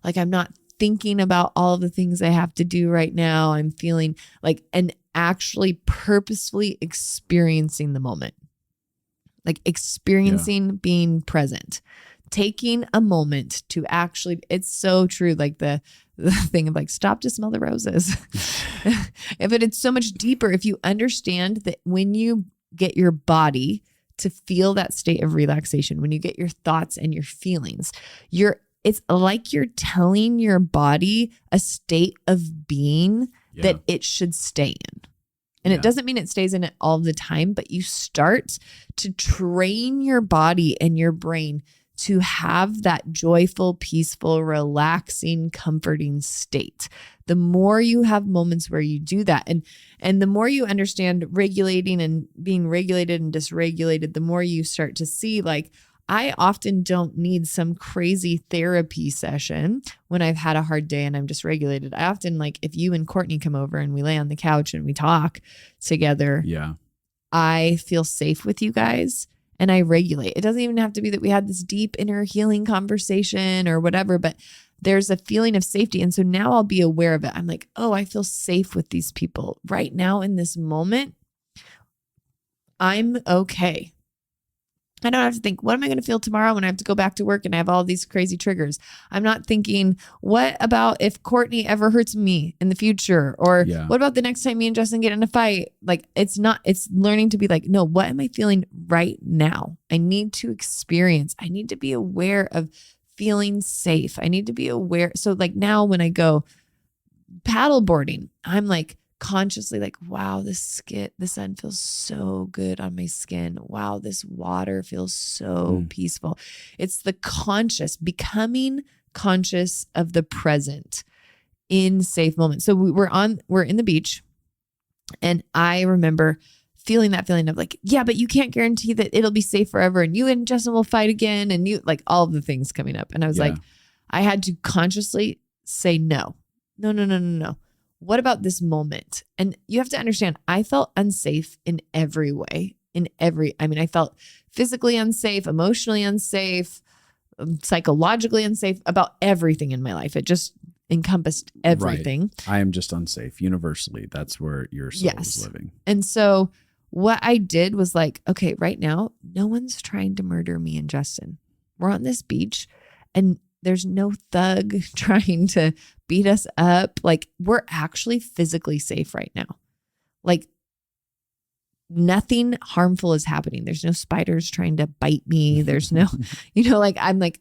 like I'm not thinking about all the things I have to do right now. I'm feeling and actually purposefully experiencing the moment, experiencing being present, taking a moment to actually, it's so true. The thing of stop to smell the roses. But it's so much deeper if you understand that when you get your body to feel that state of relaxation, when you get your thoughts and your feelings, it's like you're telling your body a state of being that it should stay in. And it doesn't mean it stays in it all the time, but you start to train your body and your brain to have that joyful, peaceful, relaxing, comforting state. The more you have moments where you do that, and the more you understand regulating and being regulated and dysregulated, the more you start to see I often don't need some crazy therapy session when I've had a hard day and I'm dysregulated. I often, like, if you and Courtney come over and we lay on the couch and we talk together, I feel safe with you guys and I regulate. It doesn't even have to be that we had this deep inner healing conversation or whatever, but there's a feeling of safety. And so now I'll be aware of it. I'm like, oh, I feel safe with these people right now in this moment. I'm okay. I don't have to think, what am I going to feel tomorrow when I have to go back to work and I have all these crazy triggers? I'm not thinking, what about if Courtney ever hurts me in the future? Or what about the next time me and Justin get in a fight? Like, it's learning to be like, no, what am I feeling right now? I need to experience. I need to be aware of feeling safe. I need to be aware. So like now when I go paddleboarding, I'm like, consciously like, wow, the sun feels so good on my skin. Wow, this water feels so peaceful. It's the becoming conscious of the present in safe moments. So we're in the beach, and I remember feeling that feeling of like, yeah, but you can't guarantee that it'll be safe forever, and you and Justin will fight again, and you like all of the things coming up. And I was like, I had to consciously say no. What about this moment? And you have to understand, I felt unsafe in every way. I felt physically unsafe, emotionally unsafe, psychologically unsafe about everything in my life. It just encompassed everything. Right. I am just unsafe universally. That's where your soul is living. And so what I did was like, okay, right now, no one's trying to murder me and Justin. We're on this beach and there's no thug trying to beat us up. Like, we're actually physically safe right now. Like, nothing harmful is happening. There's no spiders trying to bite me. There's no,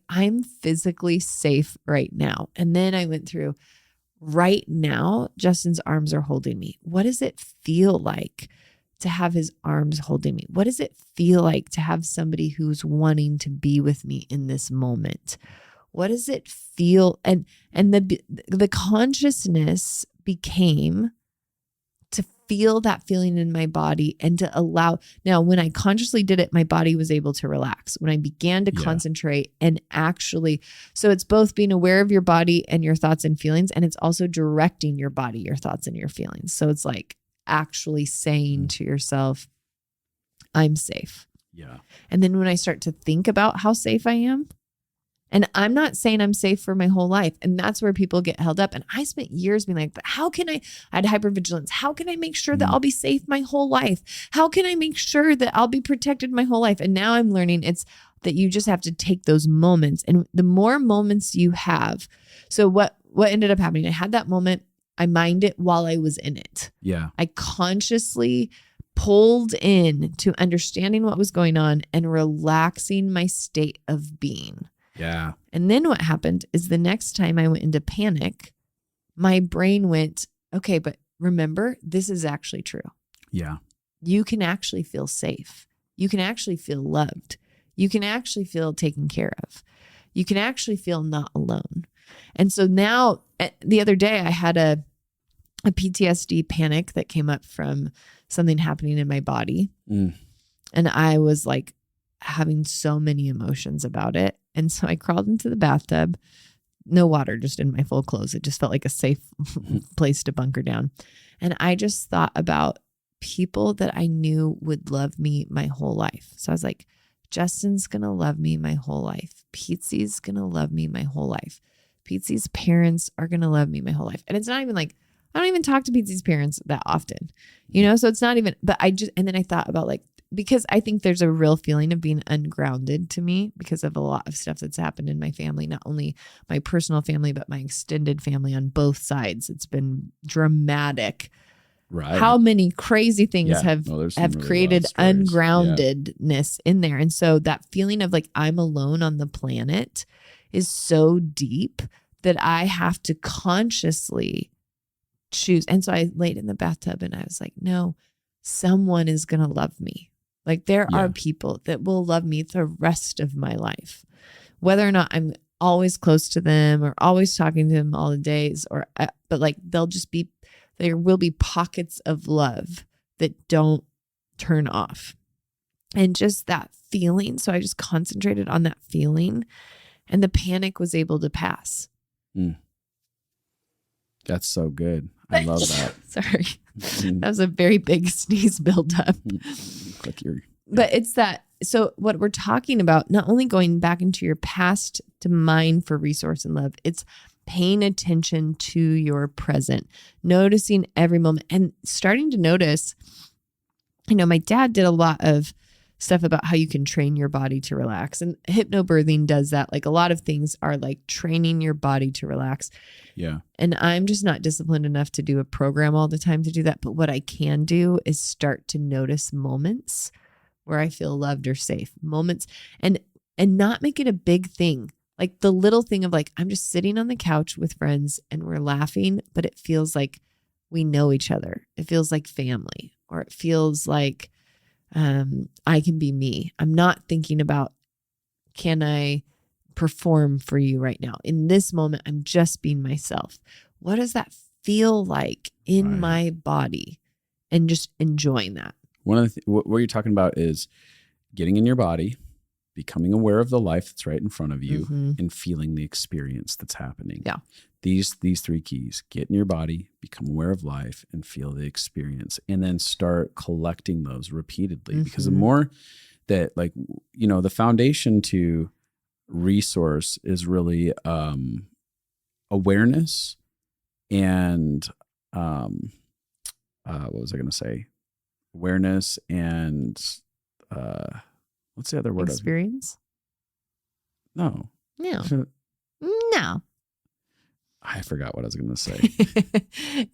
I'm physically safe right now. And then I went through, right now, Justin's arms are holding me. What does it feel like to have his arms holding me? What does it feel like to have somebody who's wanting to be with me in this moment? What does it feel? And the consciousness became to feel that feeling in my body and to allow. Now, when I consciously did it, my body was able to relax. When I began to concentrate and actually, so it's both being aware of your body and your thoughts and feelings, and it's also directing your body, your thoughts and your feelings. So it's like actually saying to yourself, I'm safe. Yeah. And then when I start to think about how safe I am, and I'm not saying I'm safe for my whole life. And that's where people get held up. And I spent years being like, but how can I had hypervigilance. How can I make sure that I'll be safe my whole life? How can I make sure that I'll be protected my whole life? And now I'm learning it's that you just have to take those moments. And the more moments you have. So what ended up happening? I had that moment. I mined it while I was in it. Yeah. I consciously pulled in to understanding what was going on and relaxing my state of being. Yeah. And then what happened is the next time I went into panic, my brain went, okay, but remember, this is actually true. Yeah. You can actually feel safe. You can actually feel loved. You can actually feel taken care of. You can actually feel not alone. And so now the other day I had a PTSD panic that came up from something happening in my body. And I was like having so many emotions about it. And so I crawled into the bathtub, no water, just in my full clothes. It just felt like a safe place to bunker down. And I just thought about people that I knew would love me my whole life. So I was like, Justin's going to love me my whole life. Peetsy's going to love me my whole life. Peetsy's parents are going to love me my whole life. And it's not even like, I don't even talk to Peetsy's parents that often, so it's not even, but and then I thought about like, because I think there's a real feeling of being ungrounded to me because of a lot of stuff that's happened in my family, not only my personal family, but my extended family on both sides. It's been dramatic. Right. How many crazy things have really created ungroundedness in there. And so that feeling of like, I'm alone on the planet is so deep that I have to consciously choose. And so I laid in the bathtub and I was like, no, someone is going to love me. Like there are people that will love me the rest of my life, whether or not I'm always close to them or always talking to them all the days, but like there will be pockets of love that don't turn off. and just that feeling. So I just concentrated on that feeling, and the panic was able to pass. That's so good. I love that. Sorry. That was a very big sneeze buildup. But it's that. So what we're talking about, not only going back into your past to mine for resource and love, it's paying attention to your present, noticing every moment, and starting to notice, my dad did a lot of stuff about how you can train your body to relax. And hypnobirthing does that. Like a lot of things are like training your body to relax. Yeah. And I'm just not disciplined enough to do a program all the time to do that. But what I can do is start to notice moments where I feel loved or safe, moments, and not make it a big thing. Like the little thing of like, I'm just sitting on the couch with friends and we're laughing, but it feels like we know each other. It feels like family, or it feels like I can be me. I'm not thinking about, can I perform for you right now? In this moment, I'm just being myself. What does that feel like in my body? And just enjoying that. One of the what you're talking about is getting in your body, becoming aware of the life that's right in front of you, and feeling the experience that's happening. Yeah. These three keys: get in your body, become aware of life, and feel the experience. And then start collecting those repeatedly. Because the more that, like, the foundation to resource is really awareness and what was I going to say? Awareness and what's the other word? Experience? No. I forgot what I was going to say.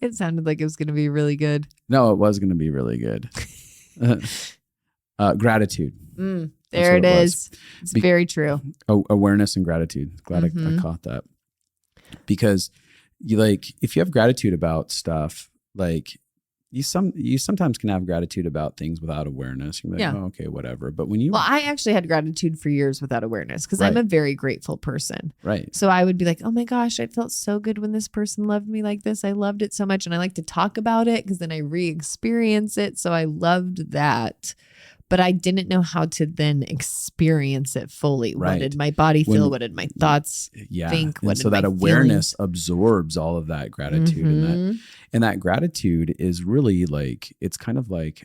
It sounded like it was going to be really good. No, it was going to be really good. Gratitude. There it is. It's very true. Awareness and gratitude. Glad I caught that. Because if you have gratitude about stuff, like you sometimes can have gratitude about things without awareness. You're like, oh, okay, whatever. But when you... Well, I actually had gratitude for years without awareness because I'm a very grateful person. Right. So I would be like, oh my gosh, I felt so good when this person loved me like this. I loved it so much. And I like to talk about it because then I re-experience it. So I loved that. But I didn't know how to then experience it fully. Right. What did my body feel? What did my thoughts think? What did that awareness absorbs all of that gratitude. And that gratitude is really like, it's kind of like,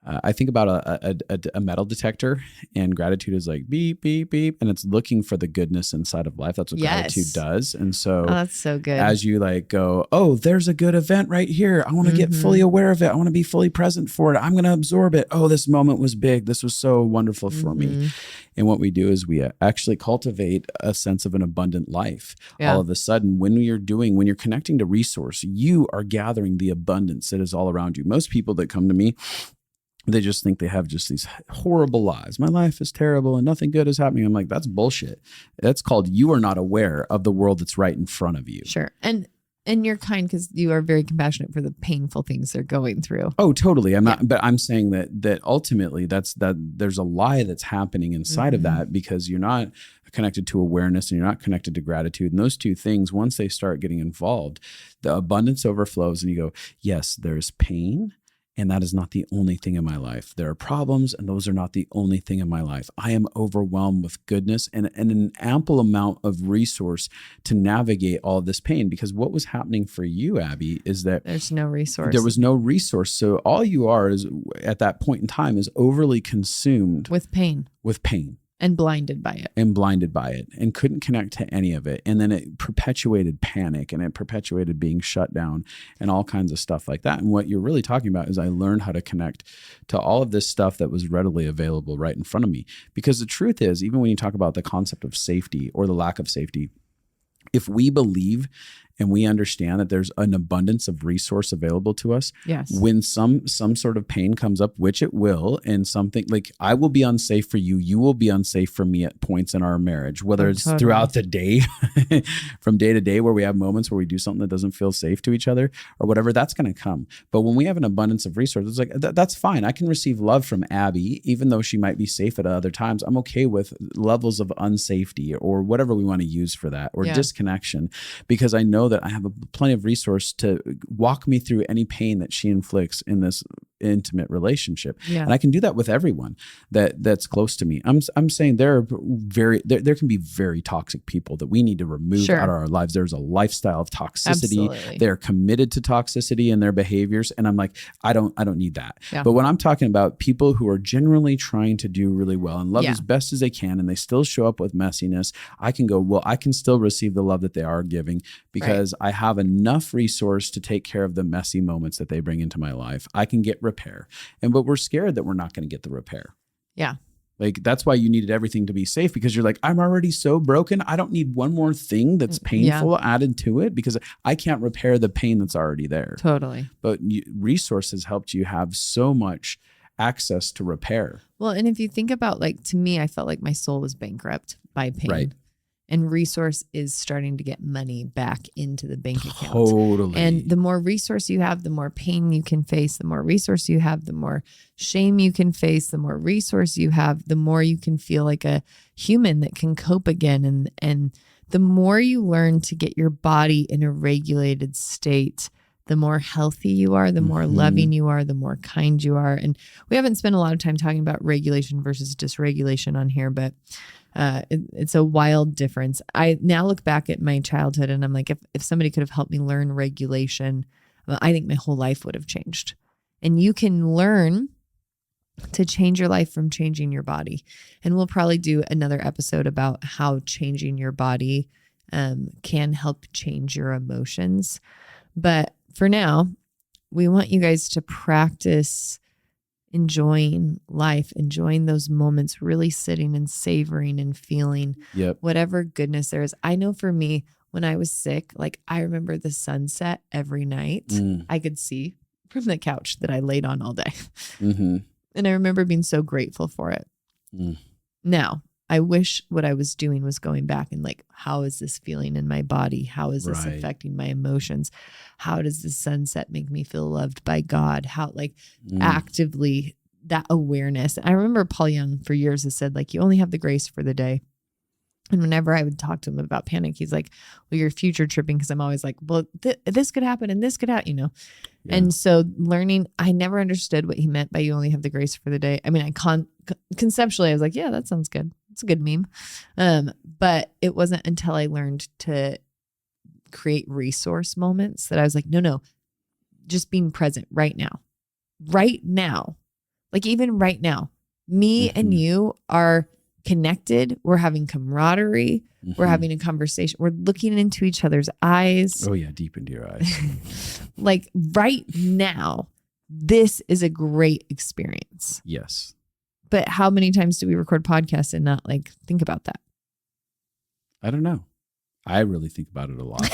I think about a metal detector, and gratitude is like beep, beep, beep. And it's looking for the goodness inside of life. That's what gratitude does. And so that's so good. As you go, oh, there's a good event right here. I want to get fully aware of it. I want to be fully present for it. I'm going to absorb it. Oh, this moment was big. This was so wonderful for me. And what we do is we actually cultivate a sense of an abundant life. All of a sudden, when you're connecting to resource, you are gathering the abundance that is all around you. Most people that come to me, they just think they have just these horrible lives. My life is terrible and nothing good is happening. I'm like, that's bullshit. That's called you are not aware of the world that's right in front of you. Sure. And you're kind because you are very compassionate for the painful things they're going through. Oh, totally. I'm not, but I'm saying that ultimately that there's a lie that's happening inside of that because you're not connected to awareness and you're not connected to gratitude. And those two things, once they start getting involved, the abundance overflows and you go, yes, there's pain. And that is not the only thing in my life. There are problems, and those are not the only thing in my life. I am overwhelmed with goodness and an ample amount of resource to navigate all of this pain. Because what was happening for you, Abby, is that there's no resource. There was no resource. So all you are is at that point in time is overly consumed with pain. And blinded by it. And couldn't connect to any of it. And then it perpetuated panic and it perpetuated being shut down and all kinds of stuff like that. And what you're really talking about is I learned how to connect to all of this stuff that was readily available right in front of me. Because the truth is, even when you talk about the concept of safety or the lack of safety, if we believe and we understand that there's an abundance of resource available to us, when some sort of pain comes up, which it will, and something like I will be unsafe for you, you will be unsafe for me at points in our marriage, whether it's throughout the day, from day to day, where we have moments where we do something that doesn't feel safe to each other or whatever, that's going to come. But when we have an abundance of resources, like that's fine. I can receive love from Abby, even though she might be safe at other times. I'm okay with levels of unsafety or whatever we want to use for that, or disconnection, because I know that I have plenty of resource to walk me through any pain that she inflicts in this intimate relationship. Yeah. And I can do that with everyone that's close to me. I'm saying there can be very toxic people that we need to remove out of our lives. There's a lifestyle of toxicity. Absolutely. They're committed to toxicity in their behaviors. And I'm like, I don't need that. Yeah. But when I'm talking about people who are generally trying to do really well and love as best as they can, and they still show up with messiness, I can go, well, I can still receive the love that they are giving because I have enough resource to take care of the messy moments that they bring into my life. I can get repair. But we're scared that we're not going to get the repair. Yeah. Like, that's why you needed everything to be safe, because you're like, I'm already so broken. I don't need one more thing that's painful added to it, because I can't repair the pain that's already there. Totally. But resources helped you have so much access to repair. Well, and if you think about, like, to me, I felt like my soul was bankrupt by pain. Right. And resource is starting to get money back into the bank account. Totally. And the more resource you have, the more pain you can face. The more resource you have, the more shame you can face. The more resource you have, the more you can feel like a human that can cope again. And the more you learn to get your body in a regulated state, the more healthy you are, the more loving you are, the more kind you are. And we haven't spent a lot of time talking about regulation versus dysregulation on here, but it's a wild difference. I now look back at my childhood and I'm like, if somebody could have helped me learn regulation, I think my whole life would have changed. And you can learn to change your life from changing your body. And we'll probably do another episode about how changing your body can help change your emotions. But for now, we want you guys to practice enjoying life, enjoying those moments, really sitting and savoring and feeling whatever goodness there is. I know for me, when I was sick, like, I remember the sunset every night. I could see from the couch that I laid on all day. And I remember being so grateful for it. Now, I wish what I was doing was going back and, like, how is this feeling in my body? How is this affecting my emotions? How does the sunset make me feel loved by God? How, like, actively that awareness. I remember Paul Young for years has said, like, you only have the grace for the day. And whenever I would talk to him about panic, he's like, well, you're future tripping, because I'm always like, well, this could happen and this could happen, you know? Yeah. And so learning, I never understood what he meant by you only have the grace for the day. I mean, conceptually, I was like, yeah, that sounds good. It's a good meme. But it wasn't until I learned to create resource moments that I was like, no, just being present right now. Like, even right now, me and you are connected. We're having camaraderie. We're having a conversation. We're looking into each other's eyes. Oh yeah. Deep into your eyes. Like, right now, this is a great experience. Yes. But how many times do we record podcasts and not, like, think about that? I don't know. I really think about it a lot.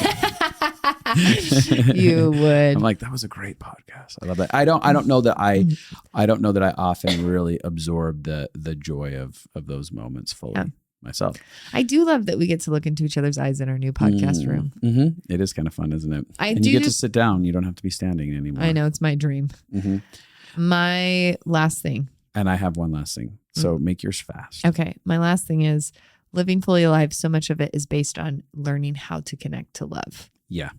You would. I'm like, that was a great podcast. I love that. I don't know that I often really absorb the joy of those moments fully myself. I do love that we get to look into each other's eyes in our new podcast room. It is kind of fun, isn't it? You get to sit down. You don't have to be standing anymore. I know, it's my dream. My last thing. And I have one last thing. So make yours fast. Okay. My last thing is living fully alive. So much of it is based on learning how to connect to love. Yeah.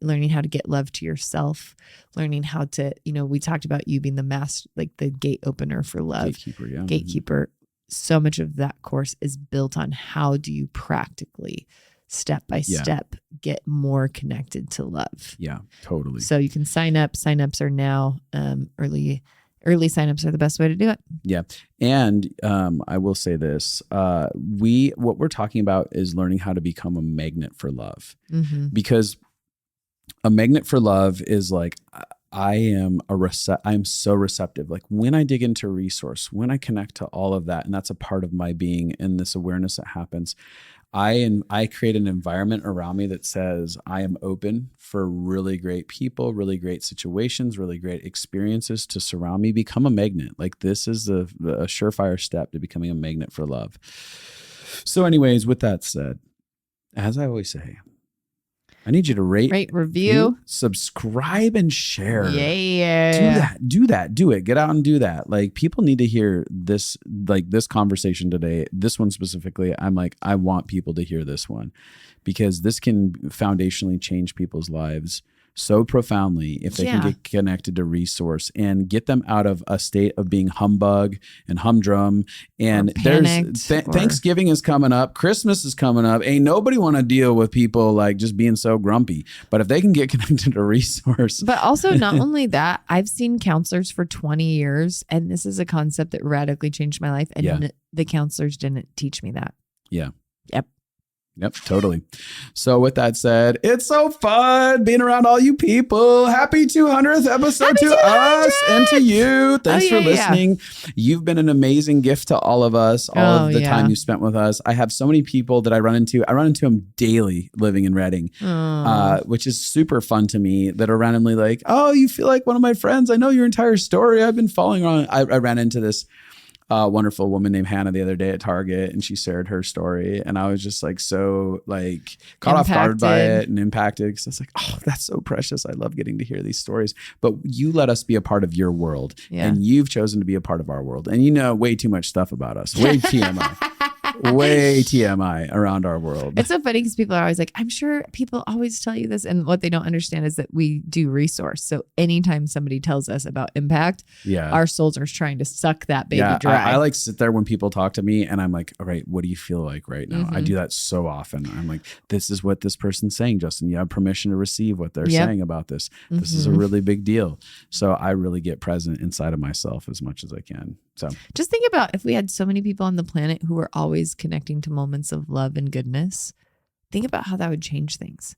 Learning how to get love to yourself, learning how to, we talked about you being the master, like the gate opener for love. Gatekeeper. Yeah. Gatekeeper. So much of that course is built on how do you practically, step by step, get more connected to love. Yeah, totally. So you can sign up. Signups are now early signups are the best way to do it. Yeah. And I will say this, what we're talking about is learning how to become a magnet for love, because a magnet for love is like, I'm so receptive. Like, when I dig into resource, when I connect to all of that, and that's a part of my being and this awareness that happens, I create an environment around me that says I am open for really great people, really great situations, really great experiences to surround me. Become a magnet. Like, this is a surefire step to becoming a magnet for love. So anyways, with that said, as I always say, I need you to rate, review, subscribe, and share. Yeah. Do it. Get out and do that. Like, people need to hear this, like this conversation today, this one specifically. I'm like, I want people to hear this one, because this can foundationally change people's lives so profoundly if they can get connected to resource and get them out of a state of being humbug and humdrum. And there's Thanksgiving is coming up. Christmas is coming up. Ain't nobody want to deal with people like just being so grumpy. But if they can get connected to resource. But also not only that, I've seen counselors for 20 years. And this is a concept that radically changed my life. And the counselors didn't teach me that. Yeah. Yep, totally. So with that said, it's so fun being around all you people. Happy 200th episode to us and to you. Thanks for listening. You've been an amazing gift to all of us, all of the time you spent with us. I have so many people that I run into. I run into them daily living in Redding, which is super fun to me, that are randomly like, oh, you feel like one of my friends. I know your entire story. I've been following on. I ran into this wonderful woman named Hannah the other day at Target, and she shared her story, and I was just like so like caught off guard by it and impacted, because I was like, oh, that's so precious. I love getting to hear these stories. But you let us be a part of your world, and you've chosen to be a part of our world, and you know way too much stuff about us. Way TMI. Way TMI around our world. It's so funny because people are always like, I'm sure people always tell you this. And what they don't understand is that we do resource. So anytime somebody tells us about impact, our souls are trying to suck that baby dry. I like sit there when people talk to me and I'm like, all right, what do you feel like right now? I do that so often. I'm like, this is what this person's saying, Justin. You have permission to receive what they're saying about this. This is a really big deal. So I really get present inside of myself as much as I can. So just think about if we had so many people on the planet who were always connecting to moments of love and goodness, think about how that would change things.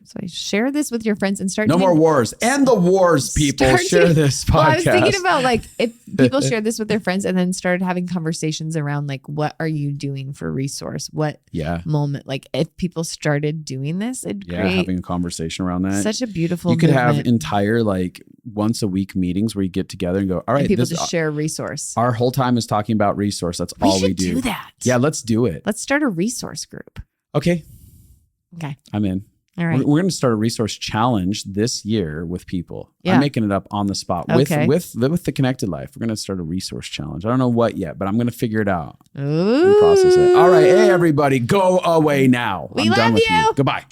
So share this with your friends and start. No more wars. And the wars, people. Share this podcast. Well, I was thinking about like if people shared this with their friends and then started having conversations around like, what are you doing for resource? What moment? Like if people started doing this, it'd create having a conversation around that. Such a beautiful You could have entire like once a week meetings where you get together and go, all right. And people just share resource. Our whole time is talking about resource. That's all we do. We should do that. Yeah, let's do it. Let's start a resource group. Okay. I'm in. All right. We're going to start a resource challenge this year with people. I'm making it up on the spot with the Connected Life. We're going to start a resource challenge. I don't know what yet, but I'm going to figure it out and process it. All right. Hey, everybody, go away now. I'm done with you. Goodbye.